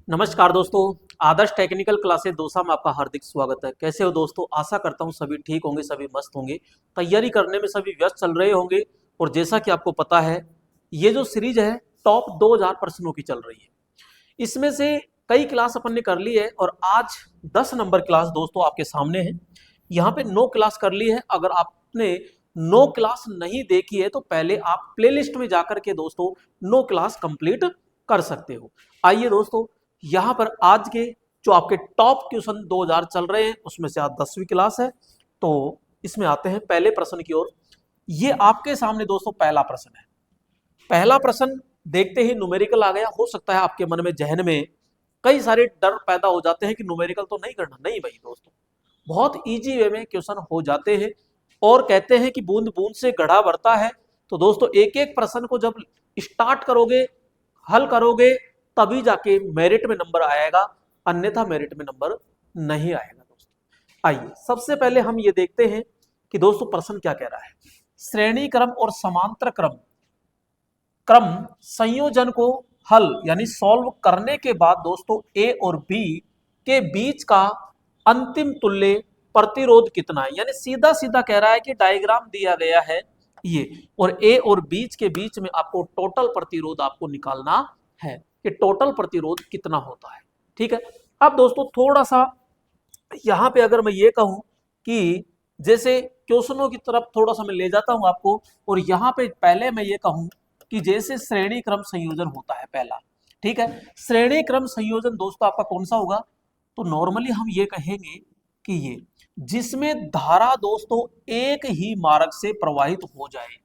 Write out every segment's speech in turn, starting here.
नमस्कार दोस्तों। आदर्श technical classes dosa में आपका हार्दिक स्वागत है। कैसे हो दोस्तों? आशा करता हूँ सभी ठीक होंगे, सभी मस्त होंगे, तैयारी करने में सभी व्यस्त चल रहे होंगे। और जैसा कि आपको पता है, ये जो सीरीज है टॉप 2000 प्रश्नों की चल रही है। इसमें से कई क्लास अपन ने कर ली है और आज 10 नंबर क्लास दोस्तों आपके सामने है। यहाँ पे 9 क्लास कर ली है। अगर आपने 9 क्लास नहीं देखी है तो पहले आप प्लेलिस्ट में जाकर के दोस्तों 9 क्लास कंप्लीट कर सकते हो। आइए दोस्तों, यहाँ पर आज के जो आपके टॉप क्वेश्चन 2000 चल रहे हैं उसमें से आज 10वीं क्लास है। तो इसमें आते हैं पहले प्रश्न की ओर। ये आपके सामने दोस्तों पहला प्रश्न है। पहला प्रश्न देखते ही न्यूमेरिकल आ गया। हो सकता है आपके मन में, जहन में कई सारे डर पैदा हो जाते हैं कि न्यूमेरिकल तो नहीं करना। नहीं भाई दोस्तों, बहुत इजी वे में क्वेश्चन हो जाते हैं। और कहते हैं कि बूंद बूंद से घड़ा भरता है। तो दोस्तों एक एक प्रश्न को जब स्टार्ट करोगे, हल करोगे, तभी जाके मेरिट में नंबर आएगा, अन्यथा मेरिट में नंबर नहीं आएगा दोस्तों। आइए सबसे पहले हम ये देखते हैं कि दोस्तों प्रश्न क्या कह रहा है। श्रेणी क्रम और समांतर क्रम क्रम संयोजन को हल यानी सॉल्व करने के बाद दोस्तों ए और बी के बीच का अंतिम तुल्य प्रतिरोध कितना है। यानी सीधा सीधा कह रहा है कि डायग्राम दिया गया है ये, और ए और बीच के बीच में आपको टोटल प्रतिरोध आपको निकालना है कि टोटल प्रतिरोध कितना होता है। ठीक है। अब दोस्तों थोड़ा सा यहाँ पे अगर मैं ये कहूँ कि जैसे क्वेश्चनों की तरफ थोड़ा सा मैं ले जाता हूँ आपको, और यहाँ पे पहले मैं ये कहूँ कि जैसे श्रेणी क्रम संयोजन होता है पहला। ठीक है। श्रेणी क्रम संयोजन दोस्तों आपका कौन सा होगा? तो नॉर्मली हम ये कहेंगे कि ये जिसमें धारा दोस्तों एक ही मार्ग से प्रवाहित हो जाए।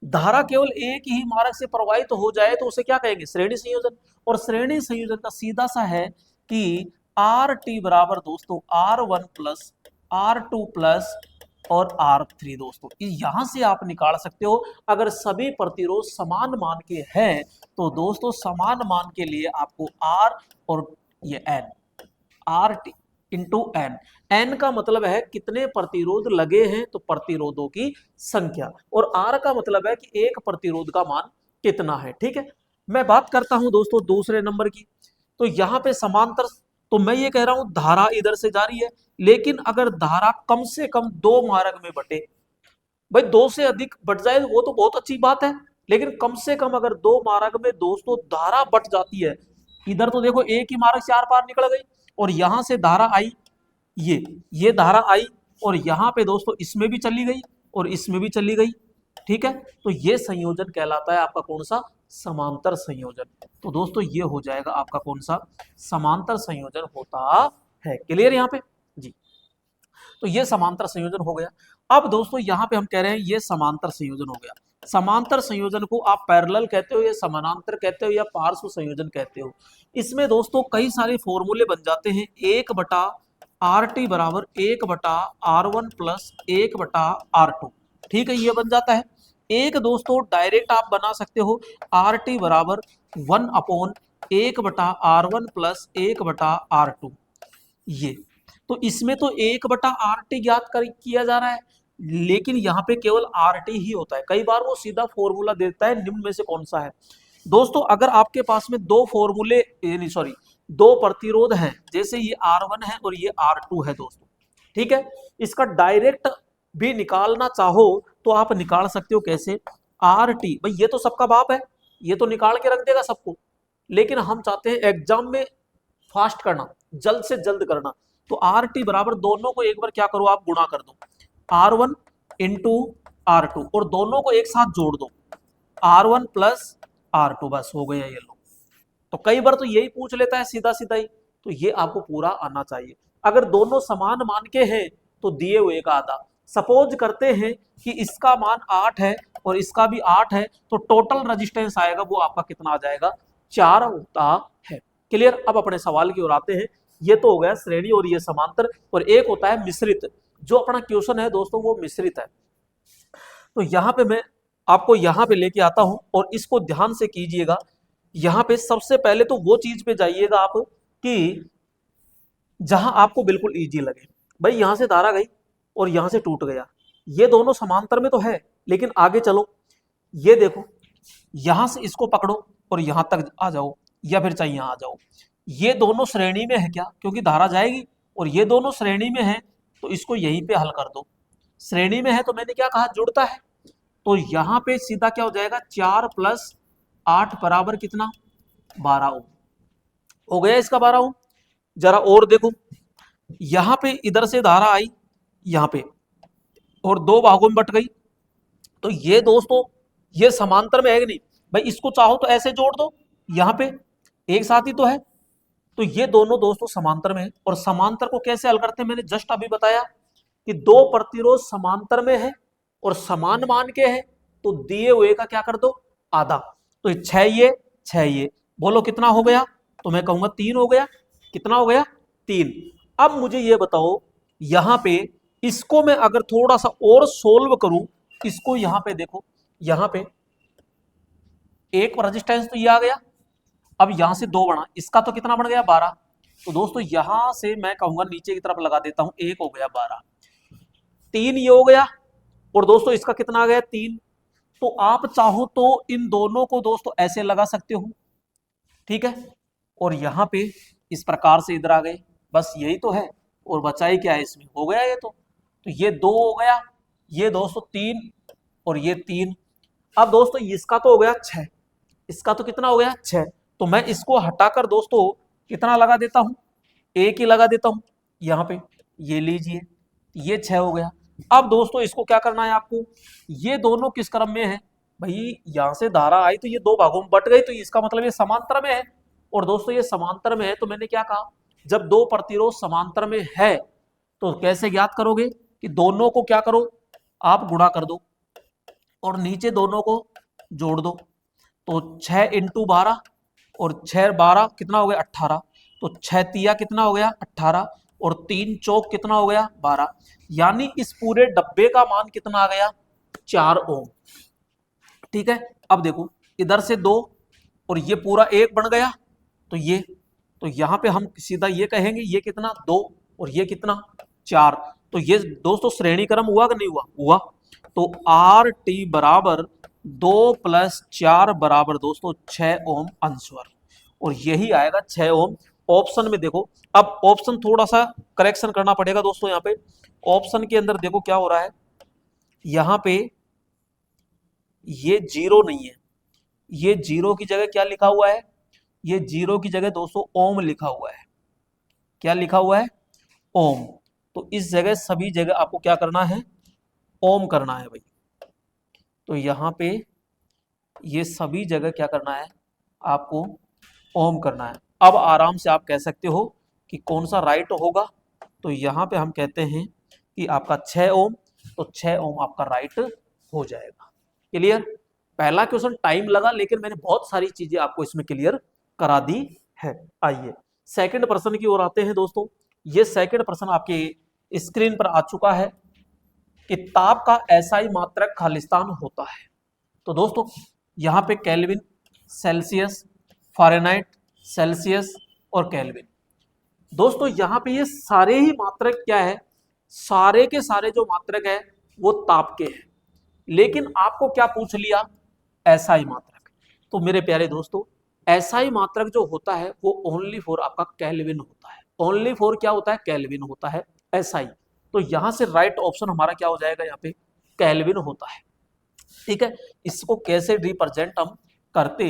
धारा केवल एक ही मार्ग से प्रवाहित हो जाए तो उसे क्या कहेंगे? श्रेणी संयोजन। और श्रेणी संयोजन का सीधा सा है कि आर टी बराबर दोस्तों R1 प्लस R2 प्लस और R3 दोस्तों। यहां से आप निकाल सकते हो। अगर सभी प्रतिरोध समान मान के हैं तो दोस्तों समान मान के लिए आपको R और ये N, R T into N. N का मतलब है कितने प्रतिरोध लगे हैं, तो प्रतिरोधों की संख्या। और आर का मतलब है कि एक प्रतिरोध का मान कितना है। ठीक है। मैं बात करता हूं दोस्तों दूसरे नंबर की। तो यहां पे समांतर, तो मैं ये कह रहा हूं धारा इधर से जा रही है, लेकिन अगर धारा कम से कम दो मार्ग में बटे, भाई दो से अधिक बढ़ जाए वो तो बहुत अच्छी बात है, लेकिन कम से कम अगर दो मार्ग में दोस्तों धारा बढ़ जाती है, इधर तो देखो एक ही मार्ग से आर पार निकल गई और यहां से धारा आई, ये धारा आई और यहां पे दोस्तों इसमें भी चली गई और इसमें भी चली गई। ठीक है। तो ये संयोजन कहलाता है आपका कौन सा? समांतर संयोजन। तो दोस्तों ये हो जाएगा आपका कौन सा? समांतर संयोजन होता है। क्लियर यहाँ पे जी? तो ये समांतर संयोजन हो गया। अब दोस्तों यहाँ पे हम कह रहे हैं ये समांतर संयोजन हो गया। समांतर संयोजन को आप पैरेलल कहते हो या समानांतर कहते हो या पार्श्व संयोजन कहते हो। इसमें दोस्तों कई सारे फॉर्मूले बन जाते हैं। 1/RT बराबर 1/R1 प्लस 1/R2। ठीक है, ये बन जाता है। एक दोस्तों डायरेक्ट आप बना सकते हो, RT बराबर 1/1/R1 प्लस 1/R2। ये तो इसमें तो 1/RT ज्ञात कर किया जा रहा है, लेकिन यहाँ पे केवल RT ही होता है। कई बार वो सीधा फॉर्मूला देता है निम्न में से कौन सा है। दोस्तों अगर आपके पास में दो फॉर्मूले सॉरी दो प्रतिरोध हैं, जैसे ये R1 है और ये R2 है दोस्तों। ठीक है। इसका डायरेक्ट भी निकालना चाहो तो आप निकाल सकते हो। कैसे? RT, भाई ये तो सबका बाप है, ये तो निकाल के रख देगा सबको, लेकिन हम चाहते हैं एग्जाम में फास्ट करना, जल्द से जल्द करना। तो आर टी बराबर दोनों को एक बार क्या करो, आप गुणा कर दो, R1 इंटू R2 और दोनों को एक साथ जोड़ दो, R1 प्लस R2। बस हो गया ये लो। तो कई बार तो यही पूछ लेता है सीधा सीधा ही, तो ये आपको पूरा आना चाहिए। अगर दोनों समान मान के हैं तो दिए हुए का आधा। सपोज करते हैं कि इसका मान 8 है और इसका भी 8 है, तो टोटल रेजिस्टेंस आएगा वो आपका कितना आ जाएगा? 4 होता है। क्लियर? अब अपने सवाल की ओर आते हैं। ये तो हो गया श्रेणी और ये समांतर, और एक होता है मिश्रित। जो अपना क्वेश्चन है दोस्तों वो मिश्रित है। तो यहाँ पे मैं आपको यहाँ पे लेके आता हूं और इसको ध्यान से कीजिएगा। यहाँ पे सबसे पहले तो वो चीज पे जाइएगा आप कि जहां आपको बिल्कुल इजी लगे। भाई यहां से धारा गई और यहां से टूट गया, ये दोनों समांतर में तो है, लेकिन आगे चलो, ये देखो, यहां से इसको पकड़ो और यहां तक आ जाओ, या फिर चाहे यहां आ जाओ। ये दोनों श्रेणी में है क्या, क्योंकि धारा जाएगी, और ये दोनों श्रेणी में है तो इसको यहीं पे हल कर दो। श्रेणी में है तो मैंने क्या कहा, जुड़ता है, तो यहाँ पे सीधा क्या हो जाएगा, 4 + 8 बराबर कितना, 12 ओम हो गया इसका 12 ओम। जरा और देखो, यहाँ पे इधर से धारा आई यहाँ पे और दो भागों में बट गई, तो ये दोस्तों ये समांतर में है कि नहीं भाई, इसको चाहो तो ऐसे जोड़ दो, यहाँ पे एक साथ ही तो है, तो ये दोनों दोस्तों समांतर में है। और समांतर को कैसे हल करते हैं, मैंने जस्ट अभी बताया कि दो प्रतिरोध समांतर में है और समान मान के है, तो दिए हुए का क्या कर दो, आधा। तो 6 ये बोलो कितना हो गया, तो मैं कहूंगा 3 हो गया। कितना हो गया, 3। अब मुझे ये बताओ, यहां पे इसको मैं अगर थोड़ा सा और सोल्व करूं, इसको यहां पे देखो, यहां पे एक रेजिस्टेंस तो ये आ गया, अब यहां से 2 बना, इसका तो कितना बन गया, 12। तो दोस्तों यहां से मैं कहूंगा नीचे की तरफ लगा देता हूं, 1 हो गया 12, 3 ये हो गया, और दोस्तों इसका कितना आ गया, 3। तो आप चाहो तो इन दोनों को दोस्तों ऐसे लगा सकते हो, ठीक है, और यहां पे इस प्रकार से इधर आ गए, बस यही तो है, और बचा ही क्या है इसमें, हो गया ये तो ये 2 हो गया, ये दोस्तों 3 और ये 3। अब दोस्तों इसका तो हो गया 6, इसका तो कितना हो गया 6, तो मैं इसको हटाकर दोस्तों कितना लगा देता हूं, 1 ही लगा देता हूं यहाँ पे, ये लीजिए, ये 6 हो गया। अब दोस्तों इसको क्या करना है आपको, ये दोनों किस क्रम में है भाई, यहां से धारा आई तो ये 2 भागों में बट गई, तो इसका मतलब ये समांतर में है, और दोस्तों ये समांतर में है, तो मैंने क्या कहा, जब 2 प्रतिरोध समांतर में है तो कैसे ज्ञात करोगे, कि दोनों को क्या करो, आप गुणा कर दो और नीचे दोनों को जोड़ दो, तो 6 × 12 और 6 12 कितना हो गया, 18, तो 6 तिया कितना हो गया, 18, और 3 चौक कितना हो गया, 12, यानी इस पूरे डब्बे का मान कितना आ गया, 4 ओम। ठीक है, अब देखो इधर से 2 और ये पूरा 1 बन गया, तो यहां पे हम सीधा ये कहेंगे, ये कितना 2 और ये कितना 4, तो ये दोस्तों श्रेणी क्रम हुआ कि नहीं हुआ, हुआ। तो आर टी बराबर 2 + 4 बराबर दोस्तों 6 ओम अंशवर, और यही आएगा 6 ओम। ऑप्शन में देखो, अब ऑप्शन थोड़ा सा करेक्शन करना पड़ेगा दोस्तों, यहाँ पे ऑप्शन के अंदर देखो क्या हो रहा है, यहाँ पे ये 0 नहीं है, ये 0 की जगह क्या लिखा हुआ है, ये 0 की जगह दोस्तों ओम लिखा हुआ है, क्या लिखा हुआ है, ओम। तो इस जगह सभी जगह आपको क्या करना है, ओम करना है भाई, तो यहाँ पे ये सभी जगह क्या करना है, आपको ओम करना है। अब आराम से आप कह सकते हो कि कौन सा राइट होगा, तो यहाँ पे हम कहते हैं कि आपका 6 ओम, तो 6 ओम आपका राइट हो जाएगा। क्लियर, पहला क्वेश्चन टाइम लगा, लेकिन मैंने बहुत सारी चीजें आपको इसमें क्लियर करा दी है। आइए सेकंड प्रश्न की ओर आते हैं दोस्तों। ये सेकंड प्रश्न आपके स्क्रीन पर आ चुका है कि ताप का एसआई मात्रक खालिस्तान होता है। तो दोस्तों यहाँ पे केल्विन, सेल्सियस, फ़ारेनहाइट, सेल्सियस और केल्विन, दोस्तों यहाँ पे ये सारे ही मात्रक क्या है, सारे के सारे जो मात्रक है वो ताप के हैं, लेकिन आपको क्या पूछ लिया, एसआई मात्रक। तो मेरे प्यारे दोस्तों एसआई मात्रक जो होता है वो ओनली फॉर आपका केल्विन होता है, ओनली फॉर क्या होता है, केल्विन होता है एसआई। तो यहां से राइट ऑप्शन हमारा क्या हो जाएगा, यहाँ पे केल्विन होता है। ठीक है, इसको कैसे रिप्रेजेंट हम करते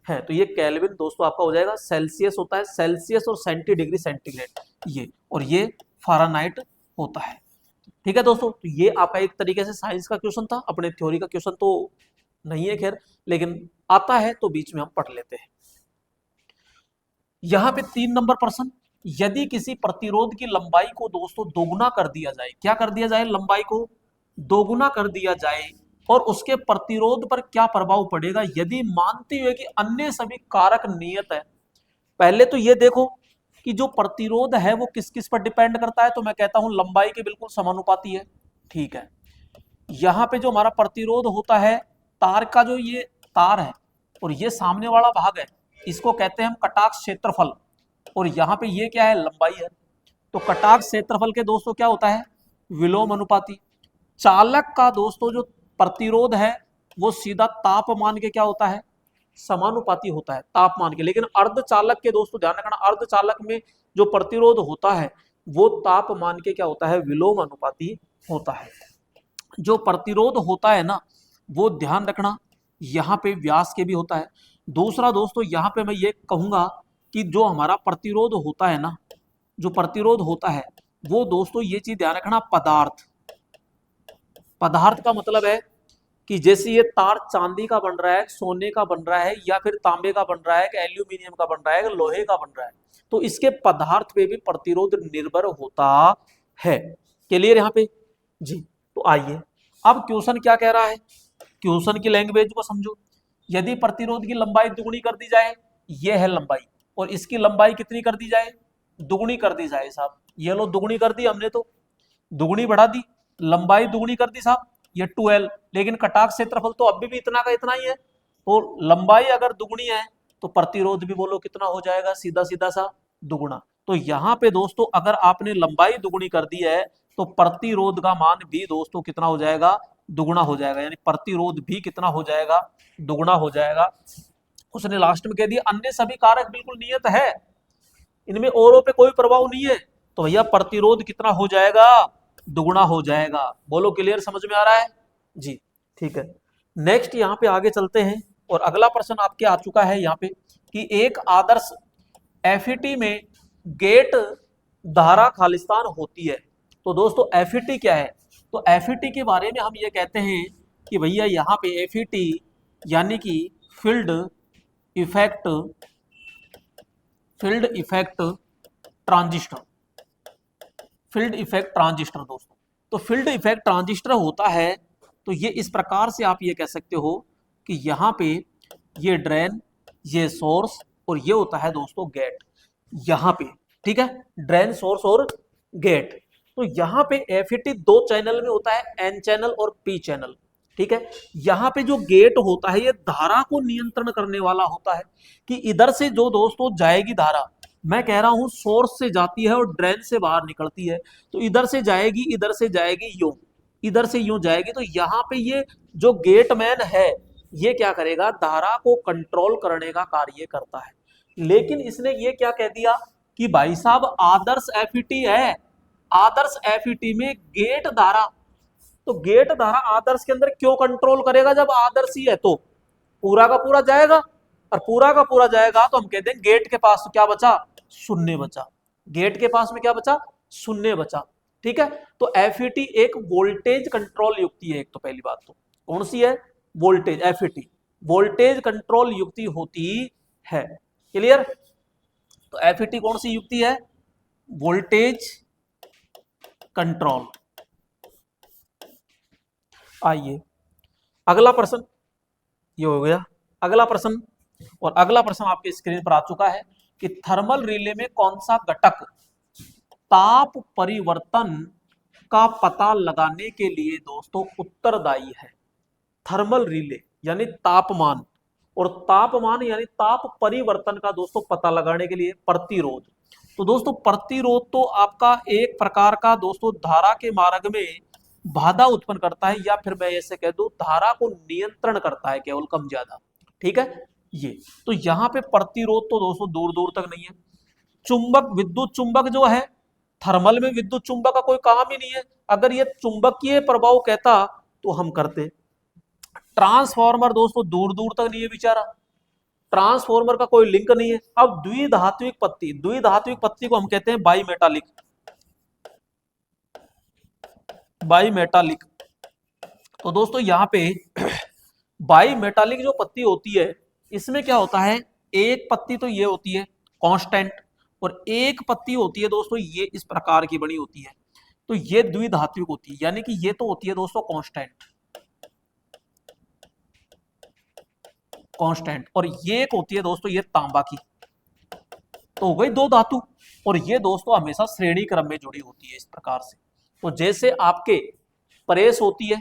हैं, तो ये केल्विन दोस्तों आपका हो जाएगा, सेल्सियस होता है, सेल्सियस और सेंटीडिग्री सेंटीग्रेड ये, और ये फ़ारेनहाइट होता है। ठीक है दोस्तों, तो ये आपका एक तरीके से साइंस का क्वेश्चन था, अपने थ्योरी का क्वेश्चन तो नहीं है खैर, लेकिन आता है तो बीच में हम पढ़ लेते हैं। यहां पे 3 नंबर प्रश्न, यदि किसी प्रतिरोध की लंबाई को दोस्तों दोगुना कर दिया जाए, क्या कर दिया जाए, लंबाई को दोगुना कर दिया जाए, और उसके प्रतिरोध पर क्या प्रभाव पड़ेगा, यदि मानते हुए कि अन्य सभी कारक नियत है। पहले तो ये देखो कि जो प्रतिरोध है वो किस किस पर डिपेंड करता है, तो मैं कहता हूं लंबाई के बिल्कुल समानुपाती है। ठीक है, यहां पे जो हमारा प्रतिरोध होता है, तार का जो ये तार है और ये सामने वाला भाग है, इसको कहते हैं हम कटाक्ष क्षेत्रफल, और यहाँ पे ये क्या है, लंबाई है। तो कटाक्ष क्षेत्रफल के दोस्तों क्या होता है, विलोम अनुपाती। चालक का दोस्तों जो प्रतिरोध है वो सीधा ताप मान के क्या होता है, समानुपाती होता है तापमान के। लेकिन अर्धचालक के दोस्तों ध्यान रखना, अर्धचालक में जो प्रतिरोध होता है वो तापमान के क्या होता है, विलोम अनुपाती होता है। जो प्रतिरोध होता है ना वो ध्यान रखना यहाँ पे व्यास के भी होता है। दूसरा दोस्तों यहाँ पे मैं ये कहूंगा कि जो हमारा प्रतिरोध होता है ना, जो प्रतिरोध होता है वो दोस्तों ये चीज ध्यान रखना, पदार्थ, पदार्थ का मतलब है कि जैसे ये तार चांदी का बन रहा है, सोने का बन रहा है, या फिर तांबे का बन रहा है, कि एल्यूमिनियम का बन रहा है, कि लोहे का बन रहा है, तो इसके पदार्थ पे भी प्रतिरोध निर्भर होता है। क्लियर यहाँ पे जी। तो आइए अब क्वेश्चन क्या कह रहा है, क्वेश्चन की लैंग्वेज को समझो। यदि प्रतिरोध की लंबाई दुगुनी कर दी जाए, ये है लंबाई, और इसकी लंबाई कितनी कर दी जाए, दुगुनी कर दी जाए साहब। ये लो दुगुनी कर दी हमने, तो दुगुनी बढ़ा दी, लंबाई दुगुनी कर दी साहब, ये 12, लेकिन कटाक क्षेत्रफल तो अभी भी इतना का इतना ही है। तो लंबाई अगर दुगुनी है तो प्रतिरोध भी बोलो कितना हो जाएगा, सीधा सीधा सा दुगुना। तो यहाँ पे दोस्तों अगर आपने लंबाई दुगुनी कर दी है तो प्रतिरोध का मान भी दोस्तों कितना हो जाएगा, दुगुना हो जाएगा, यानी प्रतिरोध भी कितना हो जाएगा, दुगुना हो जाएगा। उसने लास्ट में कह दिया अन्य सभी कारक बिल्कुल नियत है, इनमें औरों पे कोई प्रभाव नहीं है, तो भैया प्रतिरोध कितना हो जाएगा, दुगुना हो जाएगा। बोलो क्लियर, समझ में आ रहा है जी, ठीक है। नेक्स्ट यहाँ पे आगे चलते हैं, और अगला प्रश्न आपके आ चुका है यहाँ पे कि एक आदर्श एफईटी में गेट धारा खालिस्तान होती है। तो दोस्तों एफईटी क्या है, तो एफईटी के बारे में हम ये कहते हैं कि भैया यहाँ पे एफईटी यानी कि field effect, field effect transistor, field effect transistor दोस्तों। तो फील्ड इफेक्ट ट्रांजिस्टर होता है, तो ये इस प्रकार से आप ये कह सकते हो कि यहाँ पे ये ड्रेन, ये सोर्स, और ये होता है दोस्तों गेट यहाँ पे, ठीक है, ड्रेन, सोर्स और गेट। तो यहाँ पे एफईटी दो चैनल में होता है, एन चैनल और पी चैनल, ठीक है। यहाँ पे जो गेट होता है ये धारा को नियंत्रण करने वाला होता है, कि इधर से जो दोस्तों जाएगी धारा, मैं कह रहा हूं सोर्स से जाती है और ड्रेन से बाहर निकलती है, तो इधर से जाएगी, इधर से जाएगी यूं, इधर से यूं जाएगी। तो यहाँ पे ये जो गेटमैन है ये क्या करेगा, धारा को कंट्रोल करने का कार्य करता है। लेकिन इसने ये क्या कह दिया कि भाई साहब आदर्श एफईटी है, आदर्श एफईटी में गेट धारा, तो गेट धारा आदर्श के अंदर क्यों कंट्रोल करेगा, जब आदर्श ही है तो पूरा का पूरा जाएगा, और पूरा का पूरा जाएगा तो हम कहते हैं गेट के पास क्या बचा, शून्य बचा, गेट के पास में क्या बचा, शून्य बचा, ठीक है। तो एफईटी एक वोल्टेज कंट्रोल युक्ति है, एक तो पहली बात तो कौन सी है, वोल्टेज, एफईटी वोल्टेज कंट्रोल युक्ति होती है। क्लियर, तो एफईटी कौन सी युक्ति है, वोल्टेज कंट्रोल। आइए अगला प्रश्न, ये हो गया अगला प्रश्न, और अगला प्रश्न आपके स्क्रीन पर आ चुका है कि थर्मल रिले में कौन सा घटक ताप परिवर्तन का पता लगाने के लिए दोस्तों उत्तरदायी है। थर्मल रिले यानी तापमान, और तापमान यानी ताप परिवर्तन का दोस्तों पता लगाने के लिए प्रतिरोध। तो दोस्तों प्रतिरोध तो आपका एक प्रकार का दोस्तों धारा के मार्ग में बाधा उत्पन्न करता है, या फिर मैं ऐसे कह दूं धारा को नियंत्रण करता है केवल कम ज्यादा, ठीक है ये। तो यहाँ पे प्रतिरोध तो दोस्तों दूर दूर तक नहीं है। चुंबक, विद्युत चुंबक जो है, थर्मल में विद्युत चुंबक का कोई काम ही नहीं है, अगर ये चुंबकीय प्रभाव कहता तो हम करते। ट्रांसफॉर्मर दोस्तों दूर दूर तक नहीं है बेचारा, ट्रांसफॉर्मर का कोई लिंक नहीं है। अब द्विधात्विक पत्ती, द्विधात्विक पत्ती को हम कहते हैं बाई मेटालिक, बाई मेटालिक। तो दोस्तों यहाँ पे बाई मेटालिक जो पत्ती होती है इसमें क्या होता है, एक पत्ती तो ये होती है कांस्टेंट, और एक पत्ती होती है दोस्तों ये इस प्रकार की बनी होती है, तो ये द्विधात्विक होती है, यानी कि ये तो होती है दोस्तों कांस्टेंट, कांस्टेंट, और ये एक होती है दोस्तों ये तांबा की। तो हो गई दो धातु, और ये दोस्तों हमेशा श्रेणी क्रम में जुड़ी होती है इस प्रकार से। तो जैसे आपके प्रेस होती है,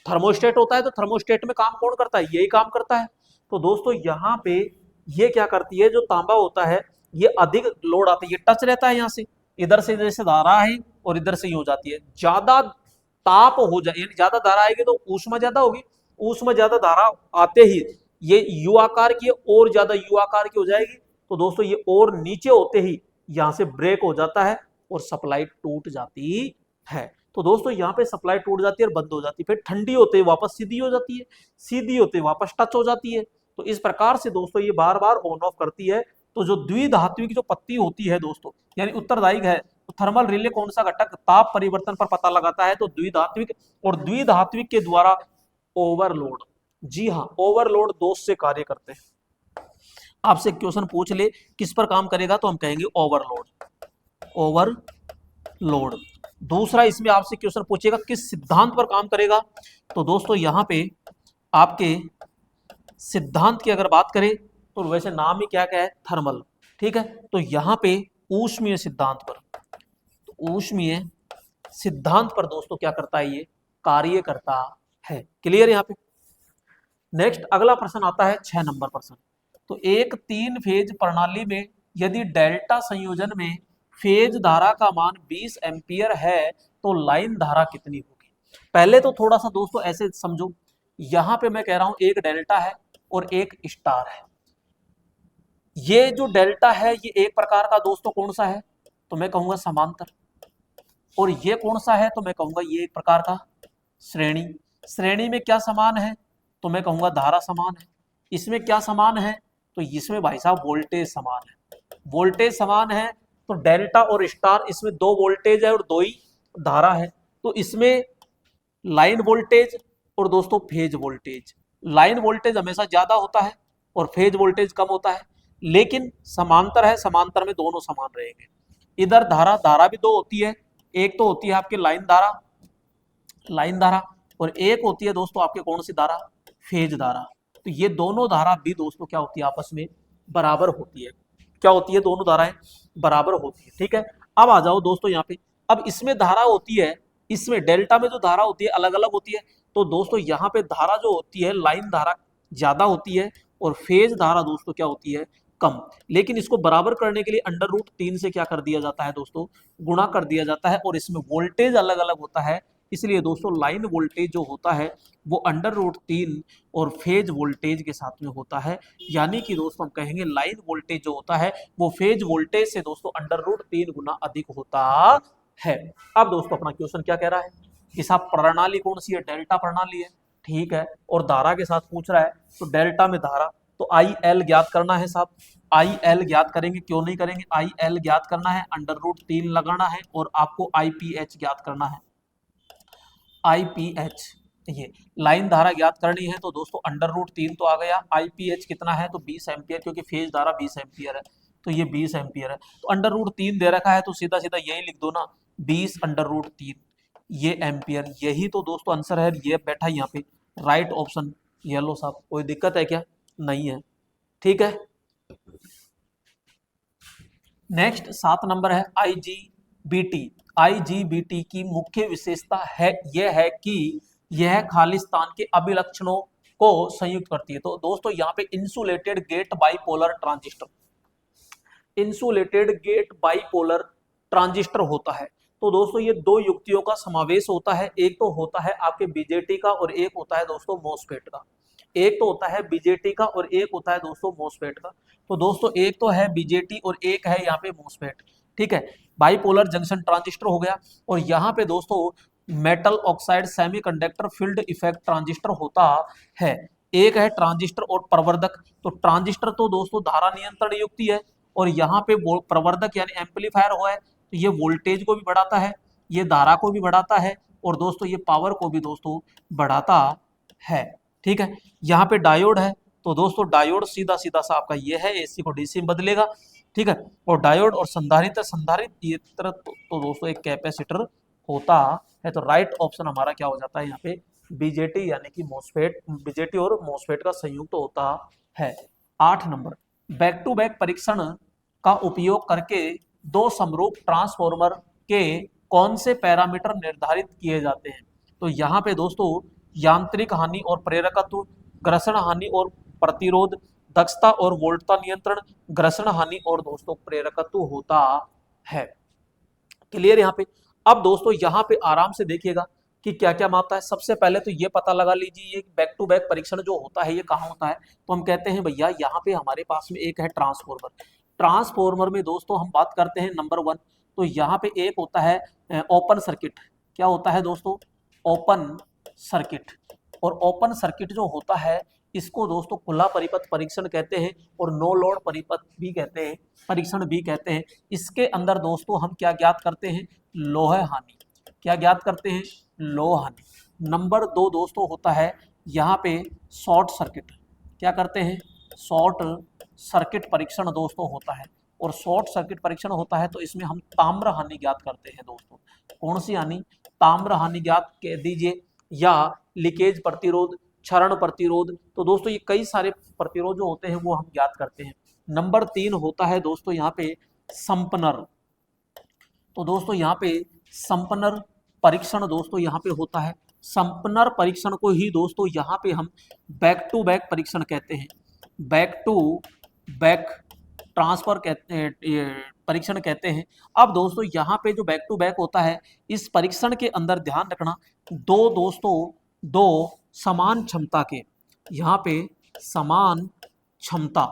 थर्मोस्टेट होता है, तो थर्मोस्टेट में काम कौन करता है, यही काम करता है। तो दोस्तों यहाँ पे ये क्या करती है, जो तांबा होता है ये अधिक लोड आता है, ये टच रहता है यहाँ से, इधर से जैसे धारा है और इधर से ही हो जाती है, ज्यादा ताप हो जाए, यानी ज्यादा धारा आएगी तो ऊष्मा ज्यादा होगी, ऊष्मा ज्यादा धारा आते ही ये यू आकार की है, और ज्यादा यू आकार की हो जाएगी तो दोस्तों ये और नीचे होते ही यहां से ब्रेक हो जाता है और सप्लाई टूट जाती है। तो दोस्तों यहाँ पे सप्लाई टूट जाती है और बंद हो जाती है, फिर ठंडी होते ही वापस सीधी हो जाती है, सीधी होते ही वापस टच हो जाती है। तो इस प्रकार से दोस्तों ये बार बार ऑन ऑफ करती है। तो जो द्विधात्विक जो पत्ती होती है दोस्तों, यानी उत्तरदायी है, तो थर्मल रिले कौन सा घटक ताप परिवर्तन पर पता लगाता है, तो द्विधात्विक, और द्विधात्विक के द्वारा ओवरलोड, जी हाँ ओवरलोड दोष से कार्य करते हैं। आपसे क्वेश्चन पूछ ले किस पर काम करेगा तो हम कहेंगे ओवरलोड, ओवरलोड। दूसरा इसमें आपसे क्वेश्चन पूछेगा किस सिद्धांत पर काम करेगा, तो दोस्तों यहाँ पे आपके सिद्धांत की अगर बात करें तो वैसे नाम ही क्या क्या है, थर्मल, ठीक है। तो यहाँ पे ऊष्मीय सिद्धांत पर, तो ऊष्मीय सिद्धांत पर दोस्तों क्या करता है, ये कार्य करता है। क्लियर यहाँ पे। नेक्स्ट अगला प्रश्न आता है 6 नंबर प्रश्न। तो एक 3 फेज प्रणाली में यदि डेल्टा संयोजन में फेज धारा का मान 20 एम्पियर है तो लाइन धारा कितनी होगी। पहले तो थोड़ा सा दोस्तों ऐसे समझो, यहां पे मैं कह रहा हूं एक डेल्टा है और एक स्टार है। ये जो डेल्टा है ये एक प्रकार का दोस्तों कौन सा है, तो मैं कहूंगा समांतर, और ये कौन सा है तो मैं कहूंगा ये एक प्रकार का श्रेणी। श्रेणी में क्या समान है, तो मैं कहूंगा धारा समान है। इसमें क्या समान है, तो इसमें भाई साहब वोल्टेज समान है। वोल्टेज समान है तो डेल्टा और स्टार, इसमें 2 वोल्टेज है और 2 ही धारा है। तो इसमें लाइन वोल्टेज और दोस्तों फेज वोल्टेज, लाइन वोल्टेज हमेशा ज्यादा होता है और फेज वोल्टेज कम होता है, लेकिन समांतर है, समांतर में दोनों समान रहेंगे। इधर धारा, धारा भी 2 होती है, एक तो होती है आपकी लाइन धारा, लाइन धारा, और एक होती है दोस्तों आपके कौन सी धारा, फेज धारा। तो ये दोनों धारा भी दोस्तों क्या होती है, आपस में बराबर होती है। क्या होती है, दोनों धाराएं बराबर होती है, ठीक है। अब आ जाओ दोस्तों यहाँ पे, अब इसमें धारा होती है, इसमें डेल्टा में जो धारा होती है अलग अलग होती है। तो दोस्तों यहाँ पे धारा जो होती है, लाइन धारा ज्यादा होती है और फेज धारा दोस्तों क्या होती है, कम। लेकिन इसको बराबर करने के लिए √3 से क्या कर दिया जाता है दोस्तों, गुणा कर दिया जाता है, और इसमें वोल्टेज अलग अलग होता है। इसलिए दोस्तों लाइन वोल्टेज जो होता है वो √3 और फेज वोल्टेज के साथ में होता है। यानी कि दोस्तों हम कहेंगे लाइन वोल्टेज जो होता है वो फेज वोल्टेज से दोस्तों √3 गुना अधिक होता है। अब दोस्तों अपना क्वेश्चन क्या कह रहा है कि साहब प्रणाली कौन सी है, डेल्टा प्रणाली है, ठीक है, और धारा के साथ पूछ रहा है। तो डेल्टा में धारा, तो IL ज्ञात करना है साहब, IL ज्ञात करेंगे, क्यों नहीं करेंगे। IL ज्ञात करना है, √3 लगाना है, और आपको IPH ज्ञात करना है। IPH, ये लाइन धारा ज्ञात करनी है, तो दोस्तों √3 तो आ गया। IPH कितना है, तो 20 एम्पियर, क्योंकि फेज धारा 20 एम्पियर है, तो ये 20 एम्पियर है। तो √3 दे रखा है तो सीधा सीधा यही लिख दो ना, 20 √3 ये एम्पियर। यही तो दोस्तों आंसर है, ये बैठा यहाँ पे राइट ऑप्शन। ये लो साहब, कोई दिक्कत है क्या, नहीं है, ठीक है। नेक्स्ट 7 नंबर है IGBT। IGBT की मुख्य विशेषता है यह है कि यह खालिस्तान के अभिलक्षणों को संयुक्त करती है। तो दोस्तों यहाँ पे insulated gate bipolar transistor, insulated gate bipolar transistor होता है। तो दोस्तों ये 2 युक्तियों का समावेश होता है, एक तो होता है आपके बीजेटी का और एक होता है दोस्तों मॉसफेट का। एक तो होता है बीजेटी का और एक होता है दोस्तों मॉसफेट का। तो दोस्तों एक तो है बीजेटी और एक है यहाँ पे मॉसफेट, ठीक है। बाइपोलर जंक्शन ट्रांजिस्टर हो गया, और यहाँ पे दोस्तों metal oxide semiconductor field effect transistor होता है। एक है ट्रांजिस्टर और प्रवर्धक। तो ट्रांजिस्टर तो दोस्तों धारा नियंत्रण युक्ति है, और यहाँ पे प्रवर्धक यानी एम्पलीफायर हुआ है, तो ये वोल्टेज को भी बढ़ाता है, ये धारा को भी बढ़ाता है, और दोस्तों ये पावर को भी दोस्तों बढ़ाता है, ठीक है। यहाँ पे डायोड है, तो दोस्तों डायोड सीधा सीधा सा आपका ये है, AC को DC में बदलेगा, ठीक है। और डायोड और संधारित्र, संधारित्र ये तरह तो दोस्तों एक कैपेसिटर होता है। तो राइट ऑप्शन हमारा क्या हो जाता है यहाँ पे, बीजेटी यानी कि मॉसफेट, बीजेटी और मॉसफेट का संयुक्त होता है। 8 नंबर, बैक टू बैक परीक्षण का उपयोग करके 2 समरूप ट्रांसफॉर्मर के कौन से पैरामीटर निर्धारित किए जाते हैं। तो यहाँ पे दोस्तों यांत्रिक हानि और प्रेरकत्व, घर्षण हानि और प्रतिरोध, दक्षता और वोल्टता नियंत्रण, घर्षण हानि और दोस्तों प्रेरकत्व होता है। क्लियर यहाँ पे। अब दोस्तों यहाँ पे आराम से देखिएगा, कि क्या क्या मापता है। सबसे पहले तो ये पता लगा लीजिए ये बैक टू बैक परीक्षण जो होता है ये कहाँ होता है। तो हम कहते हैं भैया यहाँ पे हमारे पास में एक है ट्रांसफॉर्मर। ट्रांसफॉर्मर में दोस्तों हम बात करते हैं नंबर वन, तो यहाँ पे एक होता है ओपन सर्किट। क्या होता है दोस्तों? Open circuit. और ओपन सर्किट जो होता है इसको दोस्तों खुला परिपथ परीक्षण कहते हैं और नो लोड परिपथ भी कहते हैं, परीक्षण भी कहते हैं। इसके अंदर दोस्तों हम क्या ज्ञात करते हैं? लोह हानि। क्या ज्ञात करते हैं? लोह हानि। नंबर दो दोस्तों होता है यहाँ पे शॉर्ट सर्किट। क्या करते हैं? शॉर्ट सर्किट परीक्षण दोस्तों होता है। और शॉर्ट सर्किट परीक्षण होता है तो इसमें हम ताम्र हानि ज्ञात करते हैं दोस्तों। कौन सी हानि? ताम्र हानि ज्ञात कह दीजिए, या लीकेज प्रतिरोध, क्षरण प्रतिरोध। तो दोस्तों ये कई सारे प्रतिरोध जो होते हैं वो हम ज्ञात करते हैं। नंबर तीन होता है दोस्तों यहाँ पे संपनर। तो दोस्तों यहाँ पे संपनर परीक्षण दोस्तों यहाँ पे होता है। संपनर परीक्षण को ही दोस्तों यहाँ पे हम बैक टू बैक परीक्षण कहते हैं, बैक टू बैक ट्रांसफर परीक्षण कहते हैं। अब दोस्तों यहाँ पे जो बैक टू बैक होता है इस परीक्षण के अंदर ध्यान रखना दो दोस्तों, दो समान क्षमता के, यहाँ पे समान क्षमता,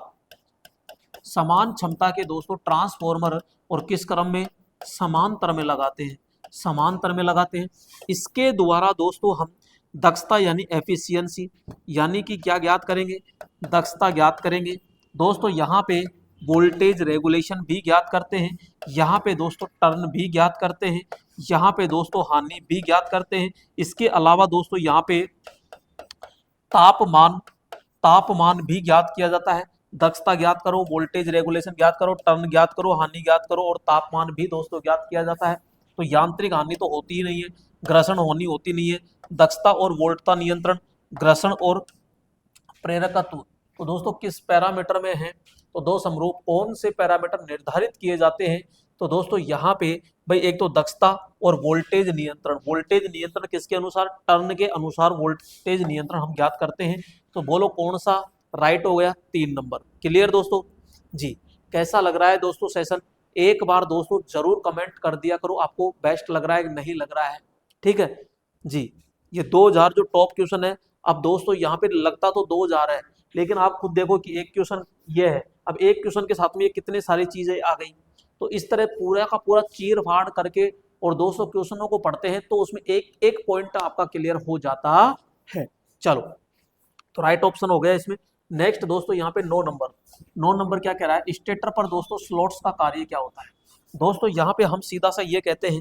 समान क्षमता के दोस्तों ट्रांसफॉर्मर और किस क्रम में? समांतर में लगाते हैं, समांतर में लगाते हैं। इसके द्वारा दोस्तों हम दक्षता यानी एफिशिएंसी यानी कि क्या ज्ञात करेंगे? दक्षता ज्ञात करेंगे। दोस्तों यहाँ पे वोल्टेज रेगुलेशन भी ज्ञात करते हैं, यहाँ पे दोस्तों टर्न भी ज्ञात करते हैं, यहाँ पे दोस्तों हानि भी ज्ञात करते हैं। इसके अलावा दोस्तों यहाँ पे तापमान, तापमान भी ज्ञात किया जाता है। दक्षता ज्ञात करो, वोल्टेज रेगुलेशन ज्ञात करो, टर्न ज्ञात करो, हानि ज्ञात करो और तापमान भी दोस्तों ज्ञात किया जाता है। तो यांत्रिक हानि तो होती ही नहीं है, घर्षण हानि होती नहीं है। दक्षता और वोल्टता नियंत्रण, घर्षण और प्रेरकत्व तो दोस्तों किस पैरामीटर में है? तो दो समरूप कौन से पैरामीटर निर्धारित किए जाते हैं? तो दोस्तों यहाँ पे भाई एक तो दक्षता और वोल्टेज नियंत्रण। वोल्टेज नियंत्रण किसके अनुसार? टर्न के अनुसार वोल्टेज नियंत्रण हम ज्ञात करते हैं। तो बोलो कौन सा राइट हो गया? 3 नंबर। क्लियर दोस्तों जी? कैसा लग रहा है दोस्तों सेशन? एक बार दोस्तों जरूर कमेंट कर दिया करो आपको बेस्ट लग रहा है कि नहीं लग रहा है। ठीक है जी? ये 2000 जो टॉप क्वेश्चन है, अब दोस्तों यहाँ पे लगता तो 2000 है लेकिन आप खुद देखो कि एक क्वेश्चन ये है, अब एक क्वेश्चन के साथ में ये कितने सारी चीजें आ गई। तो इस तरह पूरा का पूरा चीर फाड़ करके और 200 क्वेश्चनों को पढ़ते हैं तो उसमें एक एक पॉइंट आपका क्लियर हो जाता है। चलो तो राइट ऑप्शन हो गया इसमें। नेक्स्ट दोस्तों यहाँ पे 9 नंबर, 9 नंबर क्या कह रहा है? स्टेटर पर दोस्तों स्लॉट्स का कार्य क्या होता है? दोस्तों यहाँ पे हम सीधा सा ये कहते हैं,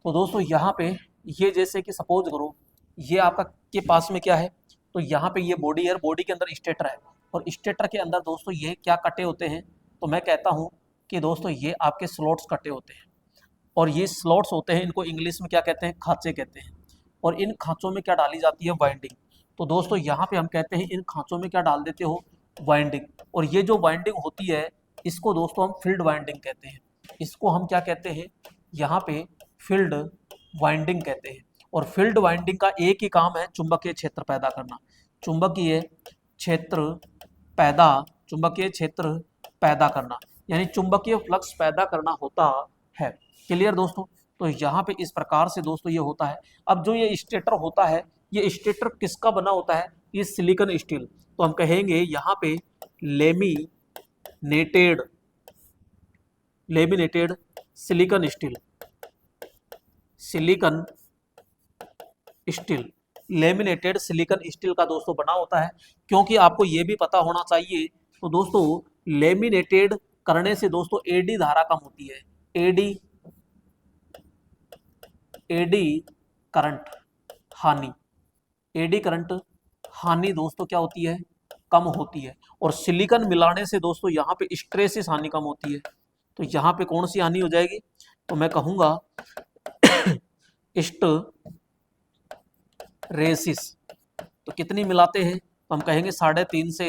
तो दोस्तों यहाँ पे ये जैसे कि सपोज करो ये आपका के पास में क्या है, तो यहाँ पे ये बॉडी है, बॉडी के अंदर स्टेटर है और स्टेटर के अंदर दोस्तों ये क्या कटे होते हैं? तो मैं कहता हूँ कि दोस्तों ये आपके स्लॉट्स कटे होते हैं और ये स्लॉट्स होते हैं, इनको इंग्लिश में क्या कहते हैं? खांचे कहते हैं। और इन खांचों में क्या डाली जाती है? वाइंडिंग। तो दोस्तों यहाँ पे हम कहते हैं इन खांचों में क्या डाल देते हो? वाइंडिंग। और ये जो वाइंडिंग होती है इसको दोस्तों हम फील्ड वाइंडिंग कहते हैं। इसको हम क्या कहते हैं? यहाँ पे फील्ड वाइंडिंग कहते हैं। और फील्ड वाइंडिंग का एक ही काम है, चुंबकीय क्षेत्र पैदा करना। चुंबकीय क्षेत्र पैदा, चुंबकीय क्षेत्र पैदा करना यानी चुंबकीय फ्लक्स पैदा करना होता है। क्लियर दोस्तों? तो यहाँ पे इस प्रकार से दोस्तों ये होता है। अब जो ये स्टेटर होता है, ये स्टेटर किसका बना होता है? ये सिलिकॉन स्टील। तो हम कहेंगे यहाँ पे laminated, laminated silicon steel, silicon steel, laminated silicon steel का दोस्तों बना होता है। क्योंकि आपको ये भी पता होना चाहिए, तो दोस्तों लेमिनेटेड करने से दोस्तों एडी धारा कम होती है। एडी, एडी करंट हानि, एडी करंट हानि दोस्तों क्या होती है? कम होती है। और सिलिकॉन मिलाने से दोस्तों यहाँ पे स्ट्रेसिस हानि कम होती है। तो यहाँ पे कौन सी हानि हो जाएगी? तो मैं कहूंगा रेसिस। तो कितनी मिलाते हैं? तो हम कहेंगे 3.5 से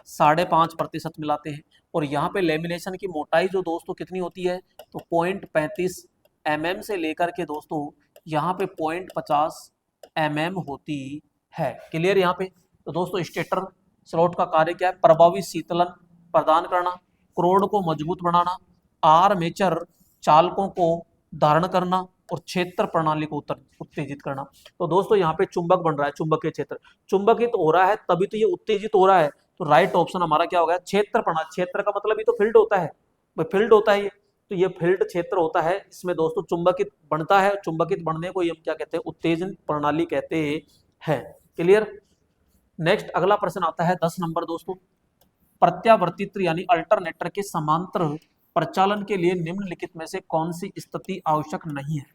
5.5% मिलाते हैं। और यहाँ पे लेमिनेशन की मोटाई जो दोस्तों कितनी होती है? तो 0.35 mm से लेकर के दोस्तों यहाँ पे 0.50 mm होती है। क्लियर यहाँ पे? तो दोस्तों स्टेटर स्लॉट का कार्य क्या है? प्रभावी शीतलन प्रदान करना, क्रोड को मजबूत बनाना, आर्मेचर चालकों को धारण करना, और क्षेत्र प्रणाली को उत्तेजित करना। तो दोस्तों यहाँ पे चुंबक बन रहा है, चुंबकीय क्षेत्र चुंबकित हो रहा है तभी तो ये उत्तेजित हो रहा है। तो राइट ऑप्शन हमारा क्या होगा, क्षेत्र प्रणाली। क्षेत्र का मतलब ही तो फील्ड होता है, फील्ड होता है ये, तो ये फील्ड क्षेत्र होता है। इसमें दोस्तों चुंबकित बनता है, चुंबकित बनने को हम क्या कहते हैं, उत्तेजन प्रणाली कहते हैं। क्लियर। नेक्स्ट अगला प्रश्न आता है 10 नंबर दोस्तों, प्रत्यावर्तित्र यानी अल्टरनेटर के समांतर प्रचालन के लिए निम्नलिखित में से कौन सी स्थिति आवश्यक नहीं है,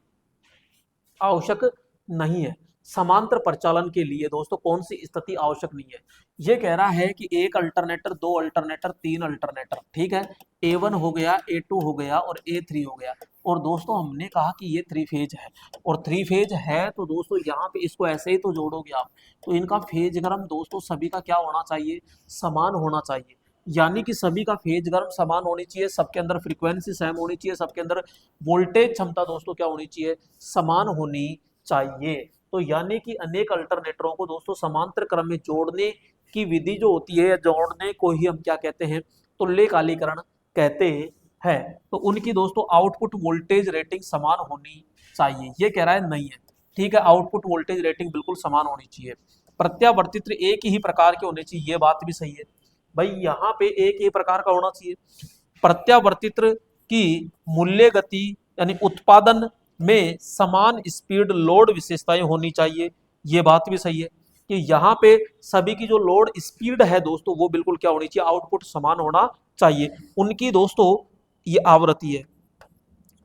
आवश्यक नहीं है। समांतर प्रचालन के लिए दोस्तों कौन सी स्थिति आवश्यक नहीं है, ये कह रहा है कि एक अल्टरनेटर, दो अल्टरनेटर, तीन अल्टरनेटर, ठीक है, A1 हो गया, A2 हो गया और A3 हो गया। और दोस्तों हमने कहा कि ये 3 फेज है, और 3 फेज है तो दोस्तों यहाँ पे इसको ऐसे ही तो जोड़ोगे आप, तो इनका फेज गर्म दोस्तों सभी का क्या होना चाहिए, समान होना चाहिए। यानी कि सभी का फेज गर्म समान होनी चाहिए, सबके अंदर फ्रीक्वेंसी सेम होनी चाहिए, सबके अंदर वोल्टेज क्षमता दोस्तों क्या होनी चाहिए, समान होनी चाहिए। तो यानी कि अनेक अल्टरनेटरों को दोस्तों समांतर क्रम में जोड़ने की विधि जो होती है, जोड़ने को ही हम क्या कहते हैं, तुल्यकालीकरण कहते हैं। तो उनकी दोस्तों आउटपुट वोल्टेज रेटिंग समान होनी चाहिए, ये कह रहा है नहीं है, ठीक है, आउटपुट वोल्टेज रेटिंग बिल्कुल समान होनी चाहिए। प्रत्यावर्तित्र एक ही प्रकार के होने चाहिए, ये बात भी सही है भाई, यहाँ पे एक ही प्रकार का होना चाहिए। प्रत्यावर्तित्र की मूल्य गति यानी उत्पादन में समान स्पीड लोड विशेषताएं होनी चाहिए, ये बात भी सही है कि यहाँ पे सभी की जो लोड स्पीड है दोस्तों वो बिल्कुल क्या होनी चाहिए, आउटपुट समान होना चाहिए। उनकी दोस्तों ये आवृत्ति है,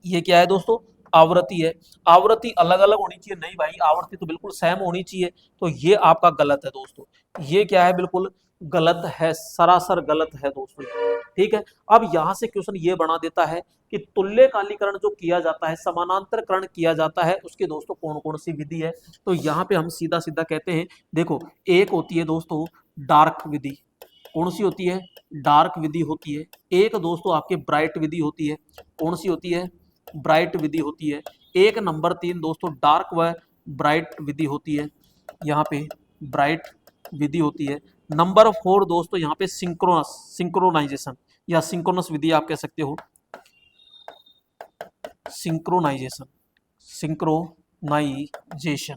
ये क्या है दोस्तों, आवृत्ति है। आवृत्ति अलग अलग होनी चाहिए, नहीं भाई आवृत्ति तो बिल्कुल सेम होनी चाहिए, तो ये आपका गलत है दोस्तों, ये क्या है, बिल्कुल गलत है, सरासर गलत है दोस्तों, ठीक है। अब यहां से क्वेश्चन ये बना देता है कि तुल्यकालीकरण जो किया जाता है, समानांतरकरण किया जाता है, उसकी दोस्तों कौन कौन सी विधि है। तो यहाँ पे हम सीधा सीधा कहते हैं, देखो एक होती है दोस्तों डार्क विधि, कौन सी होती है, डार्क विधि होती है। एक दोस्तों आपके ब्राइट विधि होती है, कौन सी होती है, ब्राइट विधि होती है। एक नंबर 3 दोस्तों डार्क व ब्राइट विधि होती है, यहाँ पे ब्राइट विधि होती है। नंबर 4 दोस्तों यहाँ पे सिंक्रोनाइजेशन या सिंक्रोनस विधि आप कह सकते हो, सिंक्रोनाइजेशन, सिंक्रोनाइजेशन।